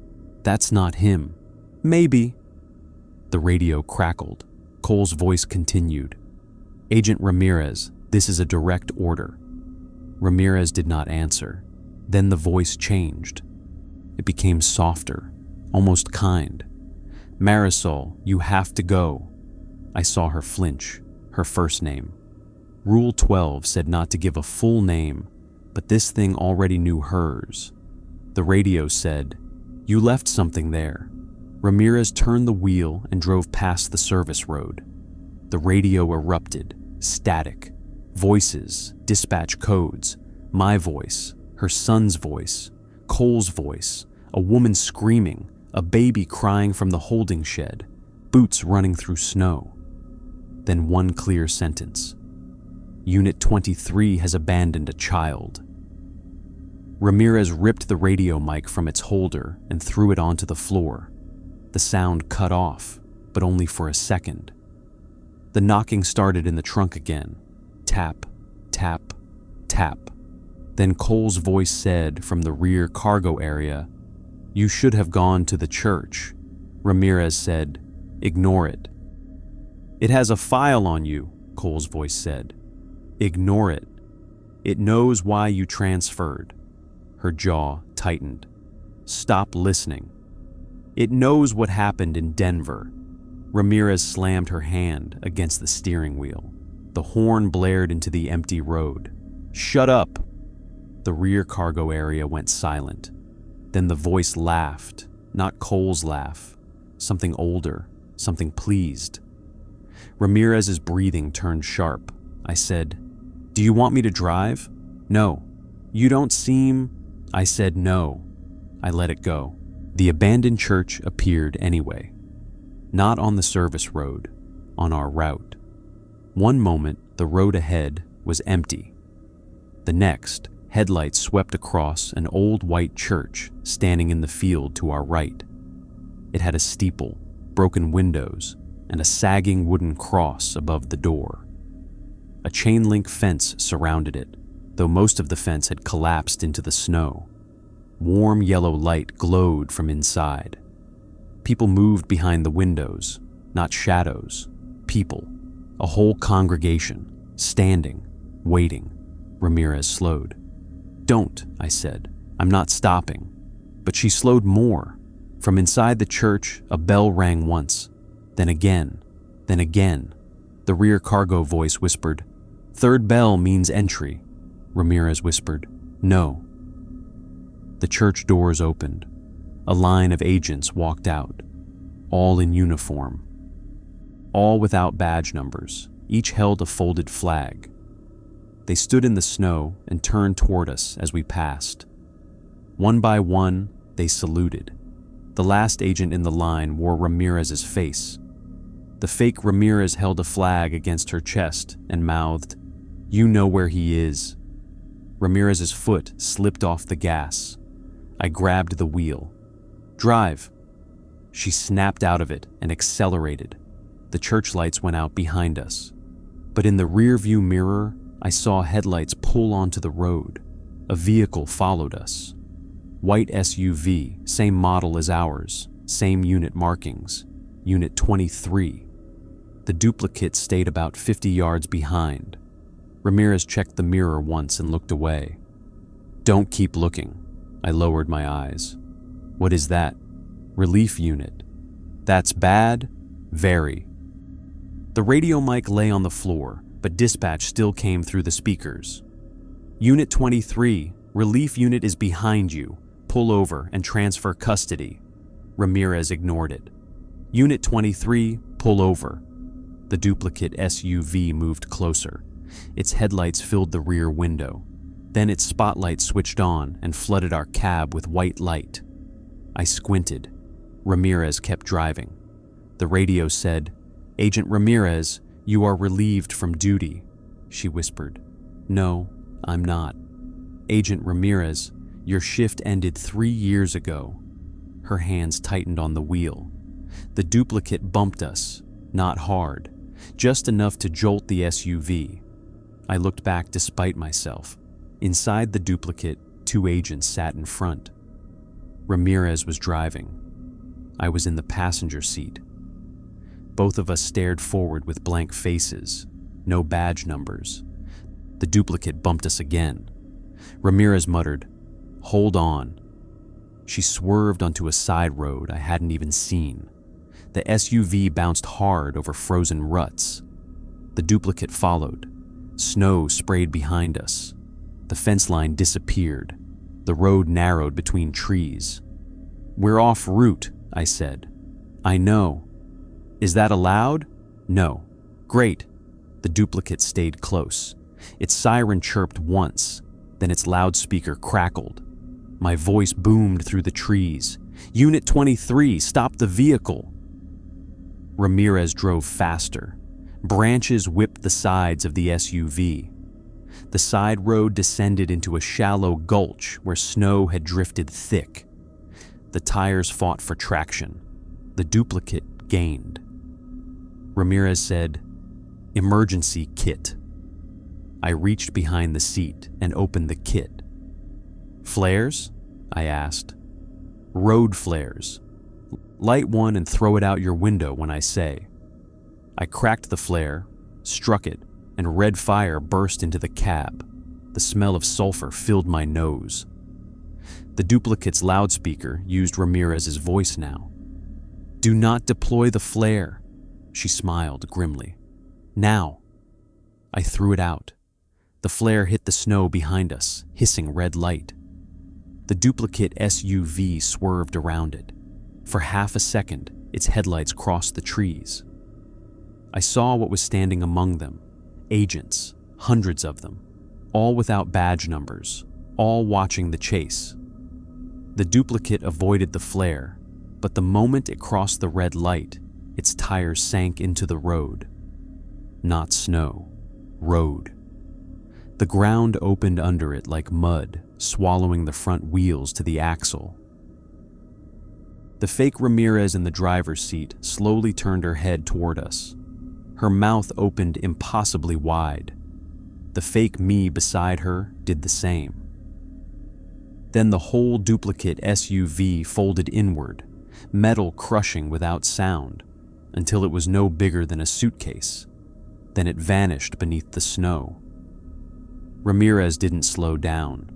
"That's not him." "Maybe." The radio crackled. Cole's voice continued. "Agent Ramirez, this is a direct order." Ramirez did not answer. Then the voice changed. It became softer, almost kind. "Marisol, you have to go." I saw her flinch, her first name. Rule 12 said not to give a full name, but this thing already knew hers. The radio said, "You left something there." Ramirez turned the wheel and drove past the service road. The radio erupted, static. Voices, dispatch codes, my voice, her son's voice, Cole's voice, a woman screaming, a baby crying from the holding shed, boots running through snow. Then one clear sentence. Unit 23 has abandoned a child. Ramirez ripped the radio mic from its holder and threw it onto the floor. The sound cut off, but only for a second. The knocking started in the trunk again. Tap, tap, tap. Then Cole's voice said from the rear cargo area, "You should have gone to the church." Ramirez said, "Ignore it." "It has a file on you," Cole's voice said. "Ignore it. It knows why you transferred." Her jaw tightened. "Stop listening. It knows what happened in Denver." Ramirez slammed her hand against the steering wheel. The horn blared into the empty road. "Shut up!" The rear cargo area went silent. Then the voice laughed, not Cole's laugh, something older, something pleased. Ramirez's breathing turned sharp. I said, "Do you want me to drive?" "No." "You don't seem—" I said no. I let it go. The abandoned church appeared anyway. Not on the service road, on our route. One moment, the road ahead was empty. The next, headlights swept across an old white church standing in the field to our right. It had a steeple, broken windows, and a sagging wooden cross above the door. A chain-link fence surrounded it, though most of the fence had collapsed into the snow. Warm yellow light glowed from inside. People moved behind the windows, not shadows. People, a whole congregation, standing, waiting. Ramirez slowed. "Don't," I said. "I'm not stopping." But she slowed more. From inside the church, a bell rang once, then again, then again. The rear cargo voice whispered, "Third bell means entry." Ramirez whispered, "No." The church doors opened. A line of agents walked out, all in uniform. All without badge numbers, each held a folded flag. They stood in the snow and turned toward us as we passed. One by one, they saluted. The last agent in the line wore Ramirez's face. The fake Ramirez held a flag against her chest and mouthed, "You know where he is." Ramirez's foot slipped off the gas. I grabbed the wheel. "Drive." She snapped out of it and accelerated. The church lights went out behind us. But in the rear-view mirror, I saw headlights pull onto the road. A vehicle followed us. White SUV, same model as ours, same unit markings, Unit 23. The duplicate stayed about 50 yards behind. Ramirez checked the mirror once and looked away. "Don't keep looking." I lowered my eyes. "What is that?" "Relief unit." "That's bad?" "Very." The radio mic lay on the floor, but dispatch still came through the speakers. "Unit 23, relief unit is behind you. Pull over and transfer custody." Ramirez ignored it. "Unit 23, pull over." The duplicate SUV moved closer. Its headlights filled the rear window. Then its spotlight switched on and flooded our cab with white light. I squinted. Ramirez kept driving. The radio said, "Agent Ramirez, you are relieved from duty." She whispered, "No, I'm not." "Agent Ramirez, your shift ended 3 years ago." Her hands tightened on the wheel. The duplicate bumped us, not hard, just enough to jolt the SUV. I looked back despite myself. Inside the duplicate, 2 agents sat in front. Ramirez was driving. I was in the passenger seat. Both of us stared forward with blank faces, no badge numbers. The duplicate bumped us again. Ramirez muttered, "Hold on." She swerved onto a side road I hadn't even seen. The SUV bounced hard over frozen ruts. The duplicate followed. Snow sprayed behind us. The fence line disappeared. The road narrowed between trees. "We're off route," I said. "I know." "Is that allowed?" "No." "Great." The duplicate stayed close. Its siren chirped once, then its loudspeaker crackled. My voice boomed through the trees. "Unit 23, stop the vehicle." Ramirez drove faster. Branches whipped the sides of the SUV. The side road descended into a shallow gulch where snow had drifted thick. The tires fought for traction. The duplicate gained. Ramirez said, "Emergency kit." I reached behind the seat and opened the kit. "Flares?" I asked. "Road flares. Light one and throw it out your window when I say." I cracked the flare, struck it, and red fire burst into the cab. The smell of sulfur filled my nose. The duplicate's loudspeaker used Ramirez's voice now. "Do not deploy the flare." She smiled grimly. "Now." I threw it out. The flare hit the snow behind us, hissing red light. The duplicate SUV swerved around it. For half a second, its headlights crossed the trees. I saw what was standing among them. Agents, hundreds of them, all without badge numbers, all watching the chase. The duplicate avoided the flare, but the moment it crossed the red light, its tires sank into the road. Not snow, road. The ground opened under it like mud, swallowing the front wheels to the axle. The fake Ramirez in the driver's seat slowly turned her head toward us. Her mouth opened impossibly wide. The fake me beside her did the same. Then the whole duplicate SUV folded inward, metal crushing without sound, until it was no bigger than a suitcase. Then it vanished beneath the snow. Ramirez didn't slow down.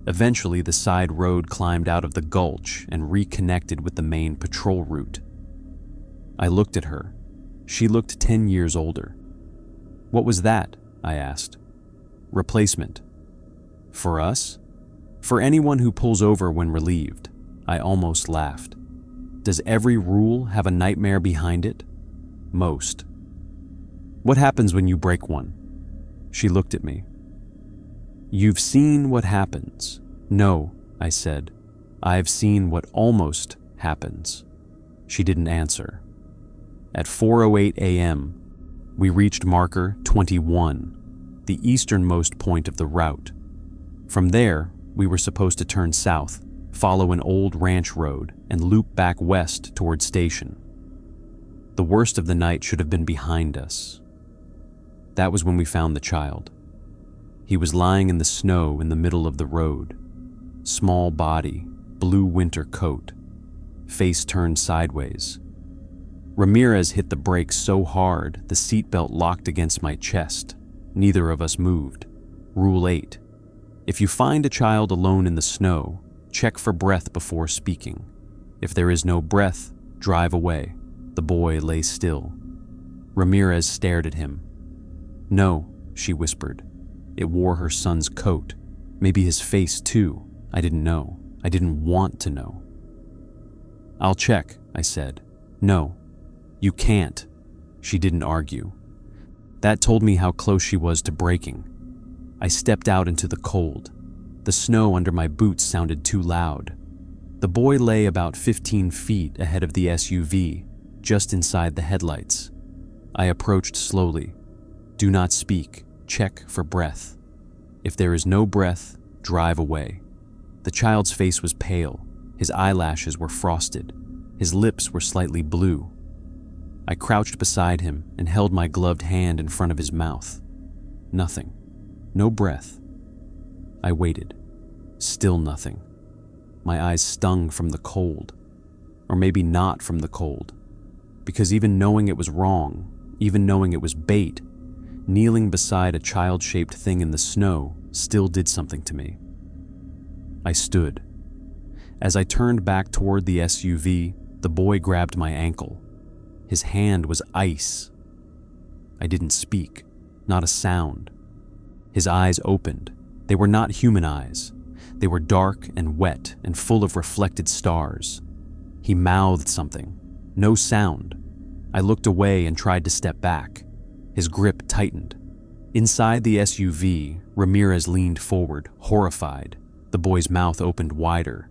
Eventually, the side road climbed out of the gulch and reconnected with the main patrol route. I looked at her. She looked 10 years older. "What was that?" I asked. "Replacement." "For us?" "For anyone who pulls over when relieved." I almost laughed. "Does every rule have a nightmare behind it?" "Most." "What happens when you break one?" She looked at me. "You've seen what happens." "No," I said. "I've seen what almost happens." She didn't answer. At 4:08 a.m., we reached marker 21, the easternmost point of the route. From there, we were supposed to turn south, follow an old ranch road, and loop back west toward station. The worst of the night should have been behind us. That was when we found the child. He was lying in the snow in the middle of the road. Small body, blue winter coat, face turned sideways. Ramirez hit the brakes so hard the seatbelt locked against my chest. Neither of us moved. Rule 8. If you find a child alone in the snow, check for breath before speaking. If there is no breath, drive away. The boy lay still. Ramirez stared at him. "No," she whispered. It wore her son's coat. Maybe his face too. I didn't know. I didn't want to know. "I'll check," I said. "No, you can't." She didn't argue. That told me how close she was to breaking. I stepped out into the cold. The snow under my boots sounded too loud. The boy lay about 15 feet ahead of the SUV, just inside the headlights. I approached slowly. "Do not speak. Check for breath. If there is no breath, drive away." The child's face was pale. His eyelashes were frosted. His lips were slightly blue. I crouched beside him and held my gloved hand in front of his mouth. Nothing. No breath. I waited. Still nothing. My eyes stung from the cold. Or maybe not from the cold. Because even knowing it was wrong, even knowing it was bait, kneeling beside a child-shaped thing in the snow still did something to me. I stood. As I turned back toward the SUV, the boy grabbed my ankle. His hand was ice. I didn't speak, not a sound. His eyes opened. They were not human eyes. They were dark and wet and full of reflected stars. He mouthed something. No sound. I looked away and tried to step back. His grip tightened. Inside the SUV, Ramirez leaned forward, horrified. The boy's mouth opened wider.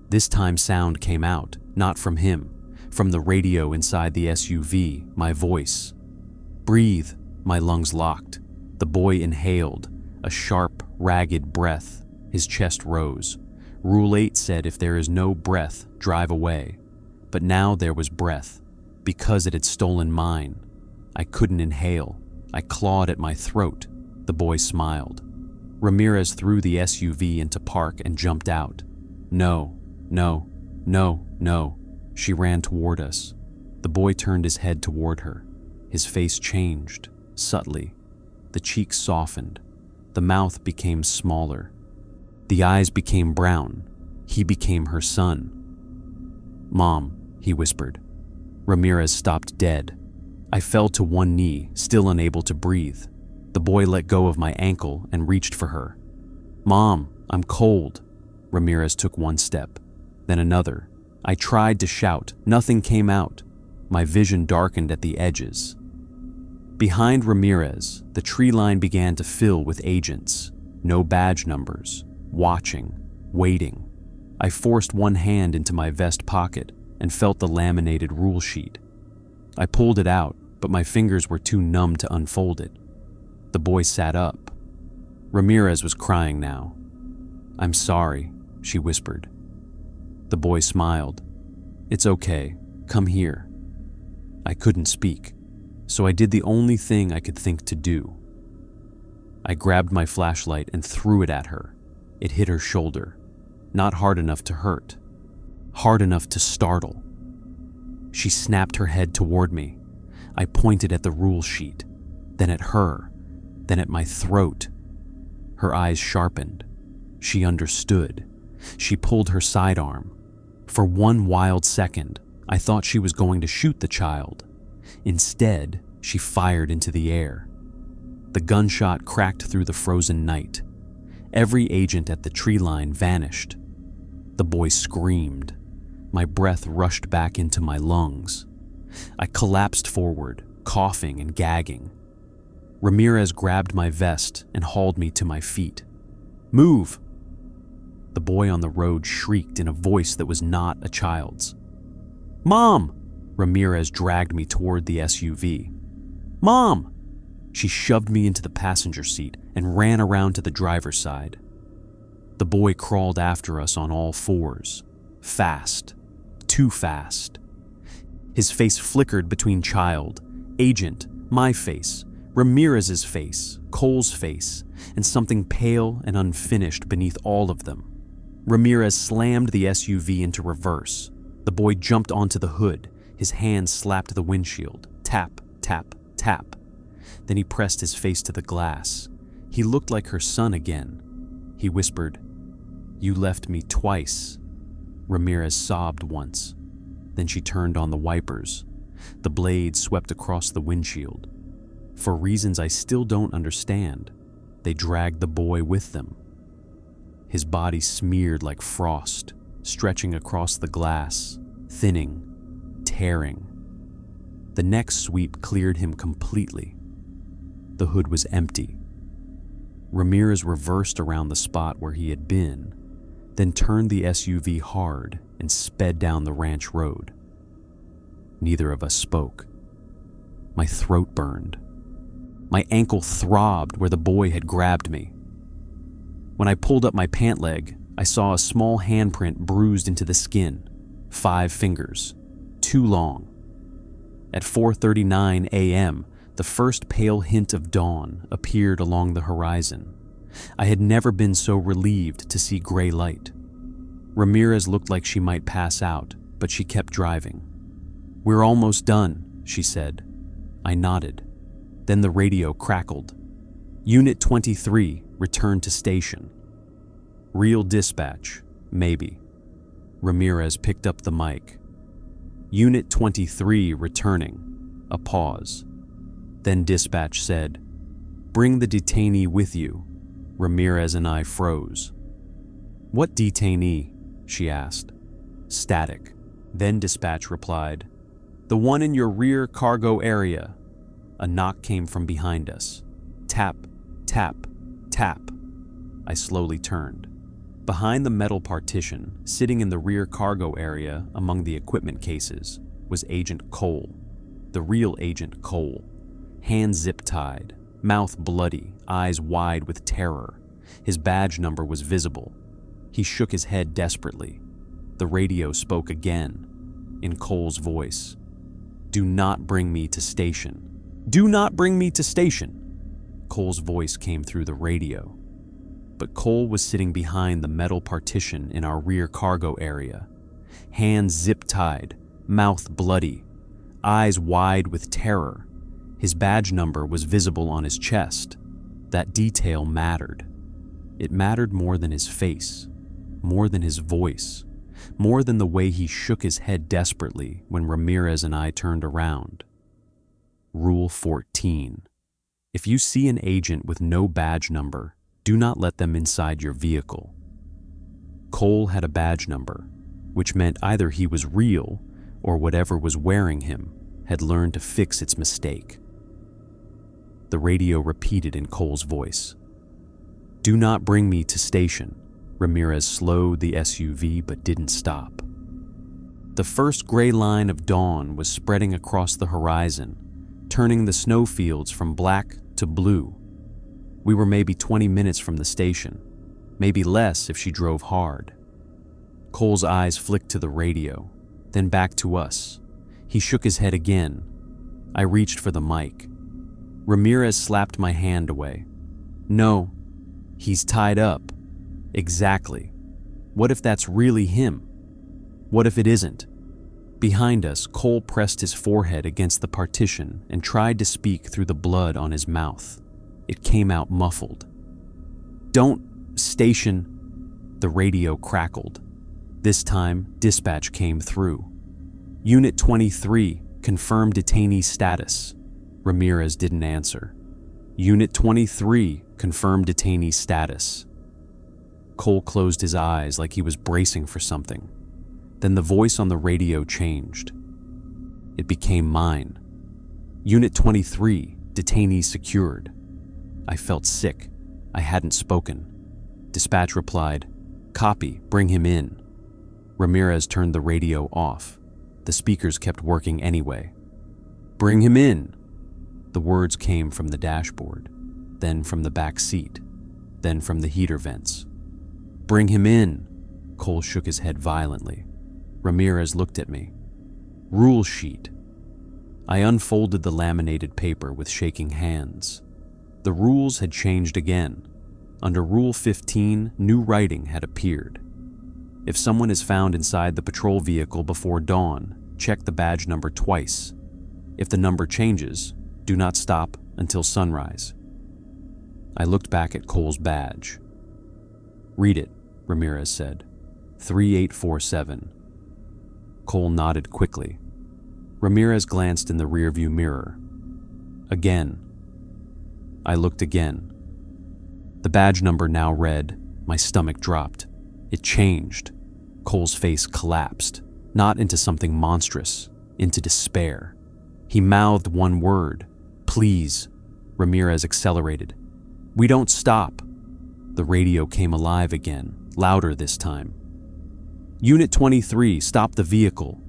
This time sound came out, not from him, from the radio inside the SUV, my voice. "Breathe," my lungs locked. The boy inhaled, a sharp, ragged breath. His chest rose. Rule 8 said if there is no breath, drive away. But now there was breath, because it had stolen mine. I couldn't inhale. I clawed at my throat. The boy smiled. Ramirez threw the SUV into park and jumped out. "No, no, no, no." She ran toward us. The boy turned his head toward her. His face changed, subtly. The cheeks softened. The mouth became smaller. The eyes became brown. He became her son. "Mom," he whispered. Ramirez stopped dead. I fell to one knee, still unable to breathe. The boy let go of my ankle and reached for her. "Mom, I'm cold." Ramirez took one step, then another. I tried to shout. Nothing came out. My vision darkened at the edges. Behind Ramirez, the tree line began to fill with agents. No badge numbers. Watching. Waiting. I forced one hand into my vest pocket and felt the laminated rule sheet. I pulled it out, but my fingers were too numb to unfold it. The boy sat up. Ramirez was crying now. "I'm sorry," she whispered. The boy smiled. "It's okay. Come here." I couldn't speak, so I did the only thing I could think to do. I grabbed my flashlight and threw it at her. It hit her shoulder. Not hard enough to hurt. Hard enough to startle. She snapped her head toward me. I pointed at the rule sheet, then at her, then at my throat. Her eyes sharpened. She understood. She pulled her sidearm. For one wild second, I thought she was going to shoot the child. Instead, she fired into the air. The gunshot cracked through the frozen night. Every agent at the tree line vanished. The boy screamed. My breath rushed back into my lungs. I collapsed forward, coughing and gagging. Ramirez grabbed my vest and hauled me to my feet. "Move!" The boy on the road shrieked in a voice that was not a child's. "Mom!" Ramirez dragged me toward the SUV. "Mom!" She shoved me into the passenger seat and ran around to the driver's side. The boy crawled after us on all fours. Fast. Too fast. His face flickered between child, agent, my face, Ramirez's face, Cole's face, and something pale and unfinished beneath all of them. Ramirez slammed the SUV into reverse. The boy jumped onto the hood. His hand slapped the windshield. Tap, tap, tap. Then he pressed his face to the glass. He looked like her son again. He whispered, "You left me twice." Ramirez sobbed once. Then she turned on the wipers. The blades swept across the windshield. For reasons I still don't understand, they dragged the boy with them. His body smeared like frost, stretching across the glass, thinning, tearing. The next sweep cleared him completely. The hood was empty. Ramirez reversed around the spot where he had been, then turned the SUV hard and sped down the ranch road. Neither of us spoke. My throat burned. My ankle throbbed where the boy had grabbed me. When I pulled up my pant leg, I saw a small handprint bruised into the skin. 5 fingers. Too long. At 4:39 a.m., the first pale hint of dawn appeared along the horizon. I had never been so relieved to see gray light. Ramirez looked like she might pass out, but she kept driving. "We're almost done," she said. I nodded. Then the radio crackled. "Unit 23, return to station." "Real dispatch, maybe." Ramirez picked up the mic. "Unit 23 returning." A pause. Then dispatch said, "Bring the detainee with you." Ramirez and I froze. "What detainee?" she asked. Static. Then dispatch replied, "The one in your rear cargo area." A knock came from behind us. Tap, tap, tap. I slowly turned. Behind the metal partition, sitting in the rear cargo area among the equipment cases, was Agent Cole. The real Agent Cole. Hands zip-tied, mouth bloody, eyes wide with terror. His badge number was visible. He shook his head desperately. The radio spoke again, in Cole's voice. "Do not bring me to station. Do not bring me to station." Cole's voice came through the radio. But Cole was sitting behind the metal partition in our rear cargo area. Hands zip-tied, mouth bloody, eyes wide with terror. His badge number was visible on his chest. That detail mattered. It mattered more than his face, more than his voice, more than the way he shook his head desperately when Ramirez and I turned around. Rule 14. If you see an agent with no badge number, do not let them inside your vehicle. Cole had a badge number, which meant either he was real or whatever was wearing him had learned to fix its mistake. The radio repeated in Cole's voice. "Do not bring me to station." Ramirez slowed the SUV but didn't stop. The first gray line of dawn was spreading across the horizon, turning the snowfields from black to blue. We were maybe 20 minutes from the station, maybe less if she drove hard. Cole's eyes flicked to the radio, then back to us. He shook his head again. I reached for the mic. Ramirez slapped my hand away. "No, he's tied up." "Exactly. What if that's really him? What if it isn't?" Behind us, Cole pressed his forehead against the partition and tried to speak through the blood on his mouth. It came out muffled. "Don't station." The radio crackled. This time, dispatch came through. "Unit 23, confirm detainee status." Ramirez didn't answer. "Unit 23, confirm detainee status." Cole closed his eyes like he was bracing for something. Then the voice on the radio changed. It became mine. "Unit 23, detainee secured." I felt sick. I hadn't spoken. Dispatch replied, "Copy, bring him in." Ramirez turned the radio off. The speakers kept working anyway. "Bring him in." The words came from the dashboard, then from the back seat, then from the heater vents. "Bring him in." Cole shook his head violently. Ramirez looked at me. "Rule sheet." I unfolded the laminated paper with shaking hands. The rules had changed again. Under Rule 15, new writing had appeared. If someone is found inside the patrol vehicle before dawn, check the badge number twice. If the number changes, do not stop until sunrise. I looked back at Cole's badge. "Read it," Ramirez said. 3847. Cole nodded quickly. Ramirez glanced in the rearview mirror. "Again." I looked again. The badge number now read. My stomach dropped. It changed. Cole's face collapsed, not into something monstrous, into despair. He mouthed one word, "Please." Ramirez accelerated. "We don't stop." The radio came alive again, louder this time. "Unit 23, stop the vehicle."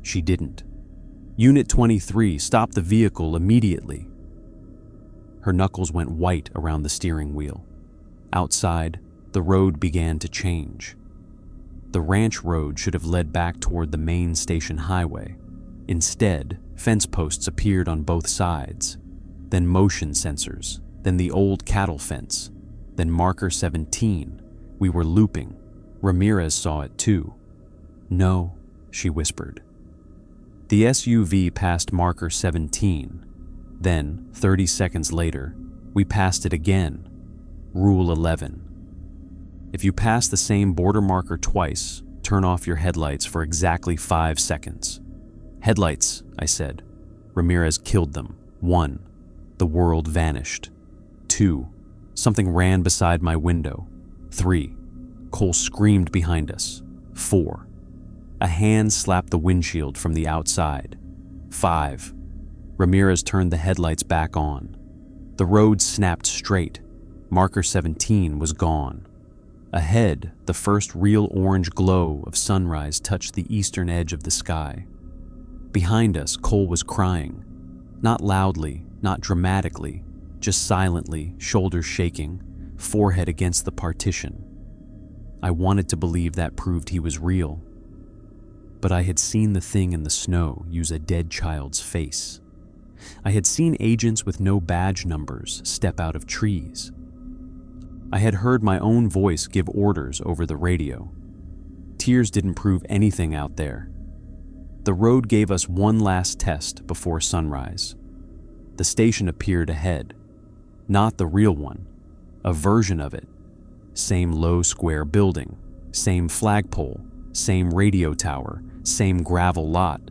She didn't. "Unit 23, stop the vehicle immediately." Her knuckles went white around the steering wheel. Outside, the road began to change. The ranch road should have led back toward the main station highway. Instead, fence posts appeared on both sides, then motion sensors, then the old cattle fence, then marker 17. We were looping. Ramirez saw it too. "No," she whispered. The SUV passed marker 17. Then, 30 seconds later, we passed it again. Rule 11. If you pass the same border marker twice, turn off your headlights for exactly 5 seconds. "Headlights," I said. Ramirez killed them. 1. The world vanished. 2. Something ran beside my window. 3. Cole screamed behind us. 4. A hand slapped the windshield from the outside. 5. Ramirez turned the headlights back on. The road snapped straight. Marker 17 was gone. Ahead, the first real orange glow of sunrise touched the eastern edge of the sky. Behind us, Cole was crying. Not loudly, not dramatically, just silently, shoulders shaking, forehead against the partition. I wanted to believe that proved he was real. But I had seen the thing in the snow use a dead child's face. I had seen agents with no badge numbers step out of trees. I had heard my own voice give orders over the radio. Tears didn't prove anything out there. The road gave us one last test before sunrise. The station appeared ahead. Not the real one, a version of it. Same low square building, same flagpole, same radio tower, same gravel lot,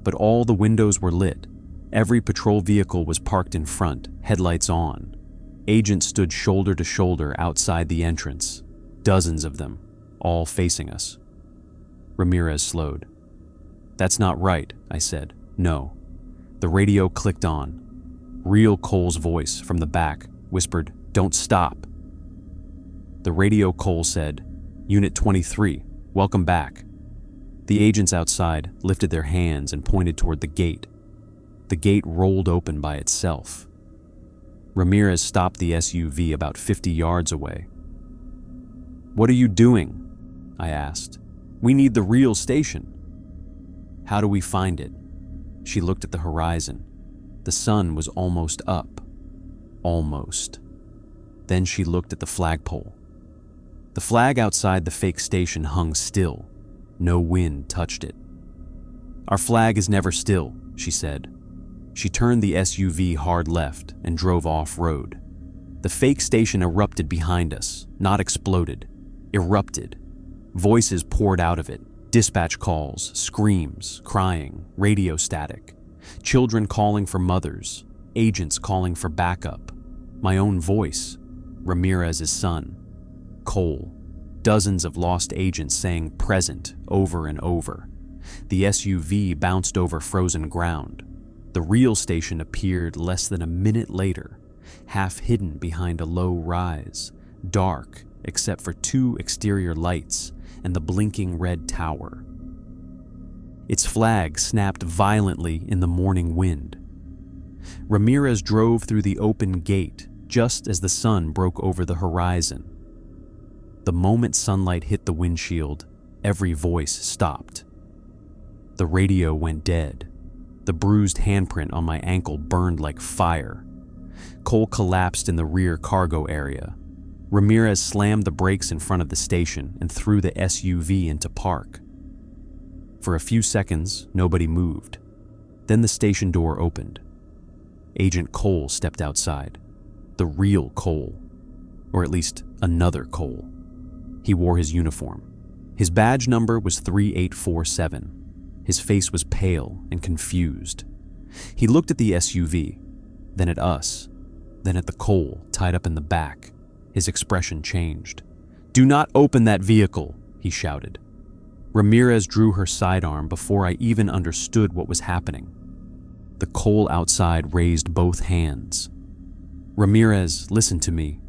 but all the windows were lit. Every patrol vehicle was parked in front, headlights on. Agents stood shoulder to shoulder outside the entrance, dozens of them. all facing us. Ramirez slowed. "That's not right," I said. "No." The radio clicked on. Real Cole's voice from the back whispered, "Don't stop." The radio Cole said, "Unit 23, welcome back." The agents outside lifted their hands and pointed toward the gate. The gate rolled open by itself. Ramirez stopped the SUV about 50 yards away. "What are you doing?" I asked. "We need the real station." "How do we find it?" She looked at the horizon. The sun was almost up. Almost. Then she looked at the flagpole. The flag outside the fake station hung still. No wind touched it. "Our flag is never still," she said. She turned the SUV hard left and drove off-road. The fake station erupted behind us, not exploded. Erupted. Voices poured out of it. Dispatch calls, screams, crying, radio static. Children calling for mothers. Agents calling for backup. My own voice. Ramirez's son. Cole. Dozens of lost agents saying "present" over and over. The SUV bounced over frozen ground. The real station appeared less than a minute later, half hidden behind a low rise, dark except for 2 exterior lights and the blinking red tower. Its flag snapped violently in the morning wind. Ramirez drove through the open gate just as the sun broke over the horizon. The moment sunlight hit the windshield, every voice stopped. The radio went dead. The bruised handprint on my ankle burned like fire. Cole collapsed in the rear cargo area. Ramirez slammed the brakes in front of the station and threw the SUV into park. For a few seconds, nobody moved. Then the station door opened. Agent Cole stepped outside. The real Cole. Or at least another Cole. He wore his uniform. His badge number was 3847. His face was pale and confused. He looked at the SUV, then at us, then at the Cole tied up in the back. His expression changed. "Do not open that vehicle," he shouted. Ramirez drew her sidearm before I even understood what was happening. The Cole outside raised both hands. "Ramirez, listen to me."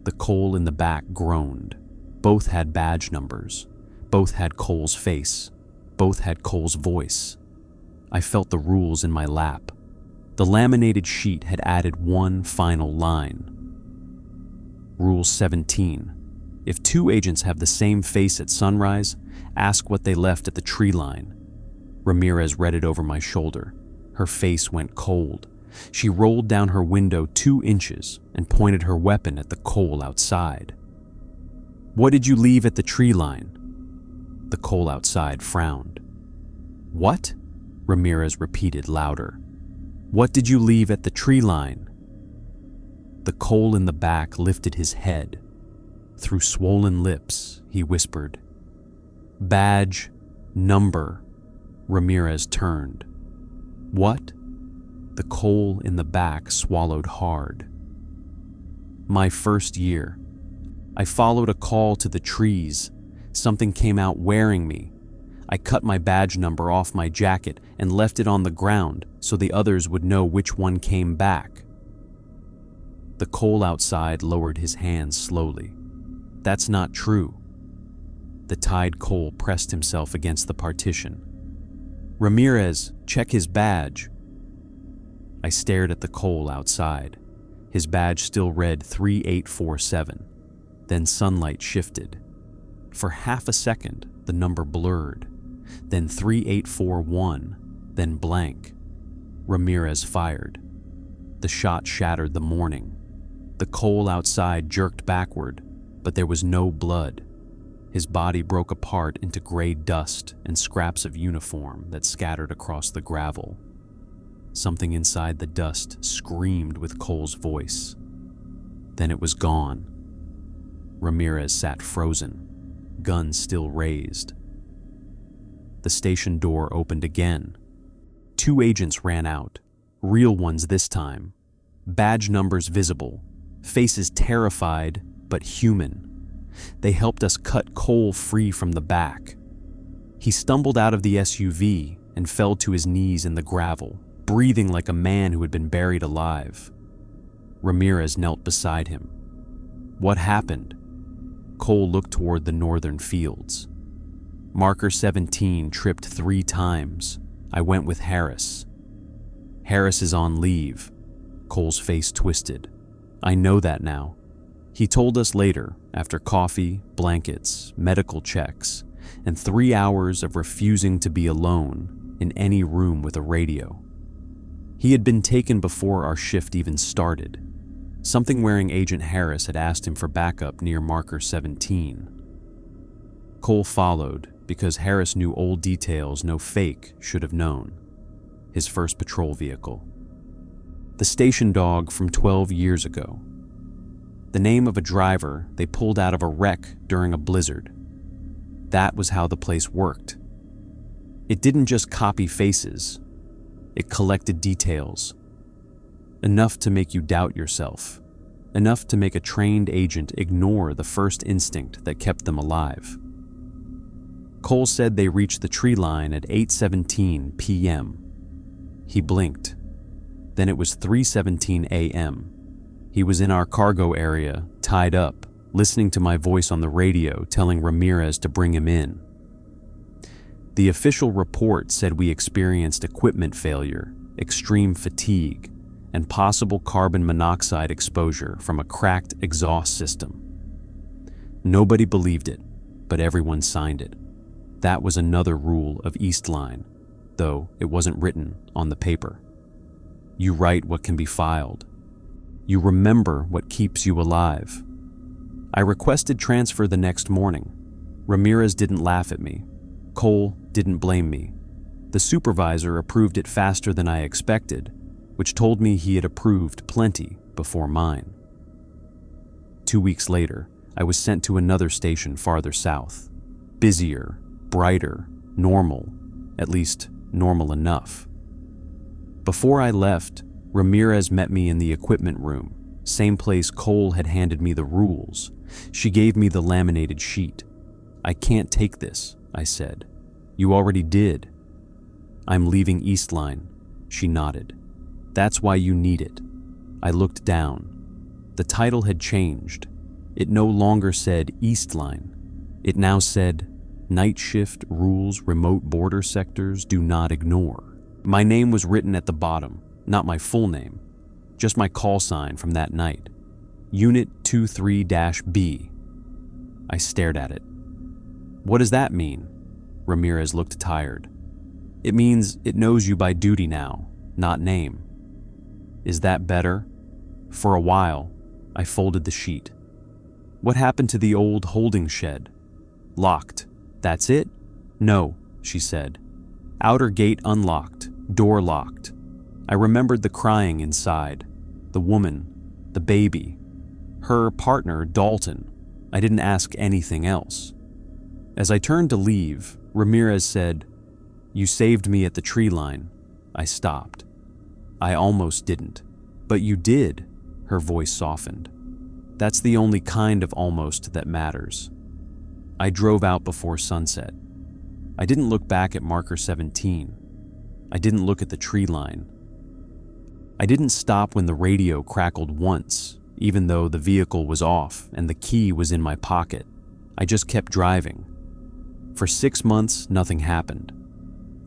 The Cole in the back groaned. Both had badge numbers. Both had Cole's face. Both had Cole's voice. I felt the rules in my lap. The laminated sheet had added one final line. Rule 17. If 2 agents have the same face at sunrise, ask what they left at the tree line. Ramirez read it over my shoulder. Her face went cold. She rolled down her window 2 inches and pointed her weapon at the Cole outside. "What did you leave at the tree line?" The Cole outside frowned. "What?" Ramirez repeated louder. "What did you leave at the tree line?" The Cole in the back lifted his head. Through swollen lips, he whispered, "Badge number." Ramirez turned. "What?" The Cole in the back swallowed hard. "My first year. I followed a call to the trees. Something came out wearing me. I cut my badge number off my jacket and left it on the ground so the others would know which one came back." The Cole outside lowered his hands slowly. "That's not true." The tied Cole pressed himself against the partition. "Ramirez, check his badge." I stared at the Cole outside. His badge still read 3847. Then sunlight shifted. For half a second, the number blurred. Then 3841, then blank. Ramirez fired. The shot shattered the morning. The Cole outside jerked backward, but there was no blood. His body broke apart into gray dust and scraps of uniform that scattered across the gravel. Something inside the dust screamed with Cole's voice. Then it was gone. Ramirez sat frozen, gun still raised. The station door opened again. 2 agents ran out, real ones this time. Badge numbers visible, faces terrified but human. They helped us cut Cole free from the back. He stumbled out of the SUV and fell to his knees in the gravel, breathing like a man who had been buried alive. Ramirez knelt beside him. What happened? Cole looked toward the northern fields. Marker 17 tripped 3 times. I went with Harris. Harris is on leave. Cole's face twisted. I know that now. He told us later, after coffee, blankets, medical checks, and 3 hours of refusing to be alone in any room with a radio. He had been taken before our shift even started. Something wearing Agent Harris had asked him for backup near Marker 17. Cole followed because Harris knew old details no fake should have known. His first patrol vehicle. The station dog from 12 years ago. The name of a driver they pulled out of a wreck during a blizzard. That was how the place worked. It didn't just copy faces. It collected details. Enough to make you doubt yourself. Enough to make a trained agent ignore the first instinct that kept them alive. Cole said they reached the tree line at 8:17 p.m. He blinked. Then it was 3:17 a.m. He was in our cargo area, tied up, listening to my voice on the radio telling Ramirez to bring him in. The official report said we experienced equipment failure, extreme fatigue, and possible carbon monoxide exposure from a cracked exhaust system. Nobody believed it, but everyone signed it. That was another rule of East Line, though it wasn't written on the paper. You write what can be filed. You remember what keeps you alive. I requested transfer the next morning. Ramirez didn't laugh at me. Cole didn't blame me. The supervisor approved it faster than I expected, which told me he had approved plenty before mine. 2 weeks later, I was sent to another station farther south. Busier, brighter, normal, at least normal enough. Before I left, Ramirez met me in the equipment room, same place Cole had handed me the rules. She gave me the laminated sheet. I can't take this, I said. You already did. I'm leaving East Line, she nodded. That's why you need it. I looked down. The title had changed. It no longer said East Line. It now said, Night Shift Rules Remote Border Sectors Do Not Ignore. My name was written at the bottom, not my full name, just my call sign from that night. Unit 23-B. I stared at it. What does that mean? Ramirez looked tired. It means it knows you by duty now, not name. Is that better? For a while, I folded the sheet. What happened to the old holding shed? Locked. That's it? No, she said. Outer gate unlocked, door locked. I remembered the crying inside, the woman, the baby, her partner, Dalton. I didn't ask anything else. As I turned to leave, Ramirez said, You saved me at the tree line. I stopped. I almost didn't. But you did, her voice softened. That's the only kind of almost that matters. I drove out before sunset. I didn't look back at Marker 17. I didn't look at the tree line. I didn't stop when the radio crackled once, even though the vehicle was off and the key was in my pocket. I just kept driving. For 6 months, nothing happened.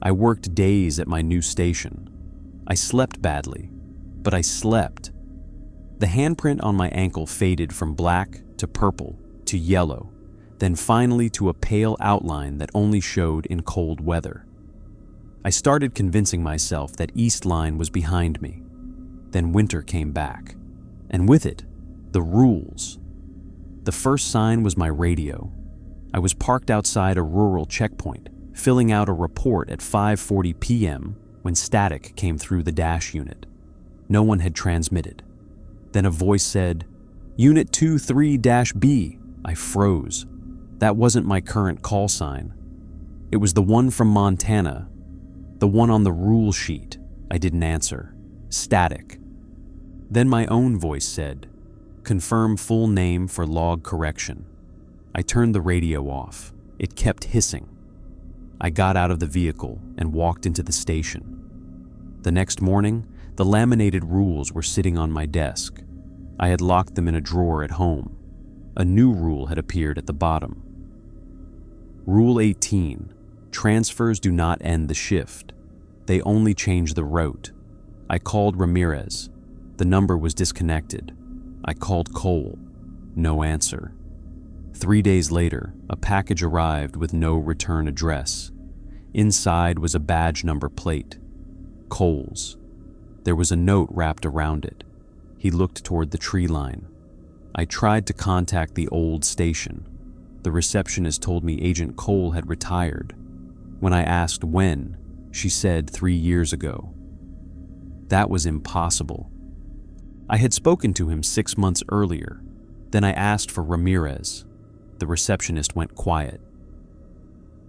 I worked days at my new station. I slept badly, but I slept. The handprint on my ankle faded from black to purple to yellow, then finally to a pale outline that only showed in cold weather. I started convincing myself that East Line was behind me. Then winter came back, and with it, the rules. The first sign was my radio. I was parked outside a rural checkpoint, filling out a report at 5:40 p.m. when static came through the dash unit. No one had transmitted. Then a voice said, Unit 23-B. I froze. That wasn't my current call sign. It was the one from Montana, the one on the rule sheet. I didn't answer. Static. Then my own voice said, Confirm full name for log correction. I turned the radio off. It kept hissing. I got out of the vehicle and walked into the station. The next morning, the laminated rules were sitting on my desk. I had locked them in a drawer at home. A new rule had appeared at the bottom. Rule 18. Transfers do not end the shift. They only change the route. I called Ramirez. The number was disconnected. I called Cole. No answer. 3 days later, a package arrived with no return address. Inside was a badge number plate. Cole's. There was a note wrapped around it. He looked toward the tree line. I tried to contact the old station. The receptionist told me Agent Cole had retired. When I asked when, she said 3 years ago. That was impossible. I had spoken to him 6 months earlier. Then I asked for Ramirez. The receptionist went quiet.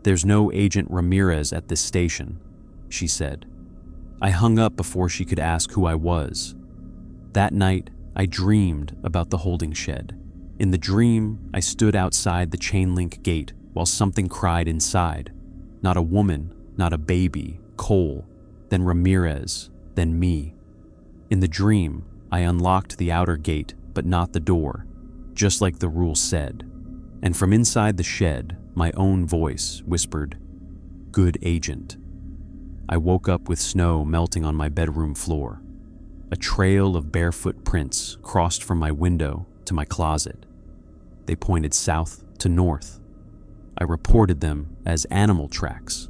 "There's no Agent Ramirez at this station," she said. I hung up before she could ask who I was. That night, I dreamed about the holding shed. In the dream, I stood outside the chain-link gate while something cried inside. Not a woman, not a baby, Cole, then Ramirez, then me. In the dream, I unlocked the outer gate, but not the door, just like the rule said. And from inside the shed, my own voice whispered, "Good agent." I woke up with snow melting on my bedroom floor. A trail of barefoot prints crossed from my window to my closet. They pointed south to north. I reported them as animal tracks.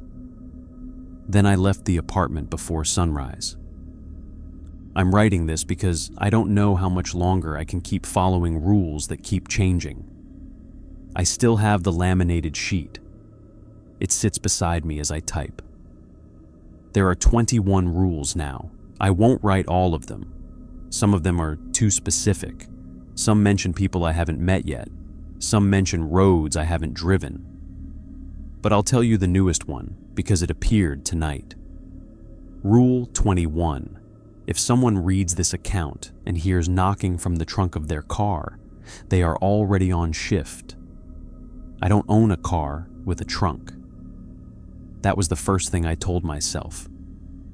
Then I left the apartment before sunrise. I'm writing this because I don't know how much longer I can keep following rules that keep changing. I still have the laminated sheet. It sits beside me as I type. There are 21 rules now. I won't write all of them. Some of them are too specific. Some mention people I haven't met yet. Some mention roads I haven't driven. But I'll tell you the newest one because it appeared tonight. Rule 21. If someone reads this account and hears knocking from the trunk of their car, they are already on shift. I don't own a car with a trunk. That was the first thing I told myself.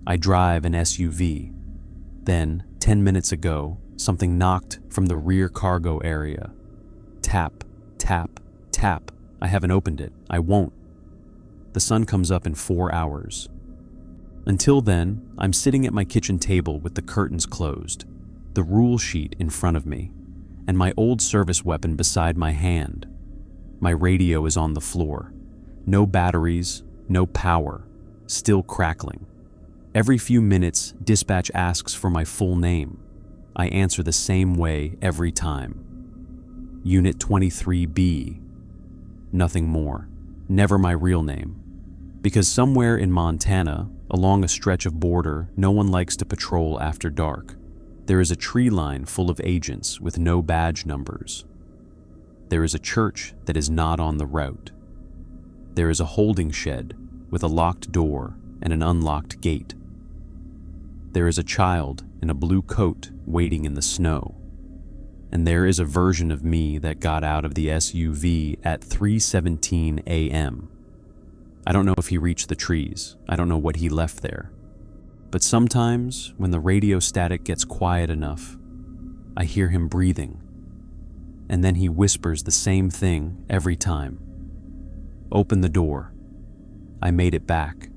I drive an SUV. Then, 10 minutes ago, something knocked from the rear cargo area. Tap, tap, tap. I haven't opened it. I won't. The sun comes up in 4 hours. Until then, I'm sitting at my kitchen table with the curtains closed, the rule sheet in front of me, and my old service weapon beside my hand. My radio is on the floor. No batteries, no power, still crackling. Every few minutes, dispatch asks for my full name. I answer the same way every time. Unit 23B. Nothing more. Never my real name. Because somewhere in Montana, along a stretch of border, no one likes to patrol after dark. There is a tree line full of agents with no badge numbers. There is a church that is not on the route. There is a holding shed with a locked door and an unlocked gate. There is a child in a blue coat waiting in the snow. And there is a version of me that got out of the SUV at 3:17 a.m. I don't know if he reached the trees. I don't know what he left there. But sometimes, when the radio static gets quiet enough, I hear him breathing. And then he whispers the same thing every time. Open the door. I made it back.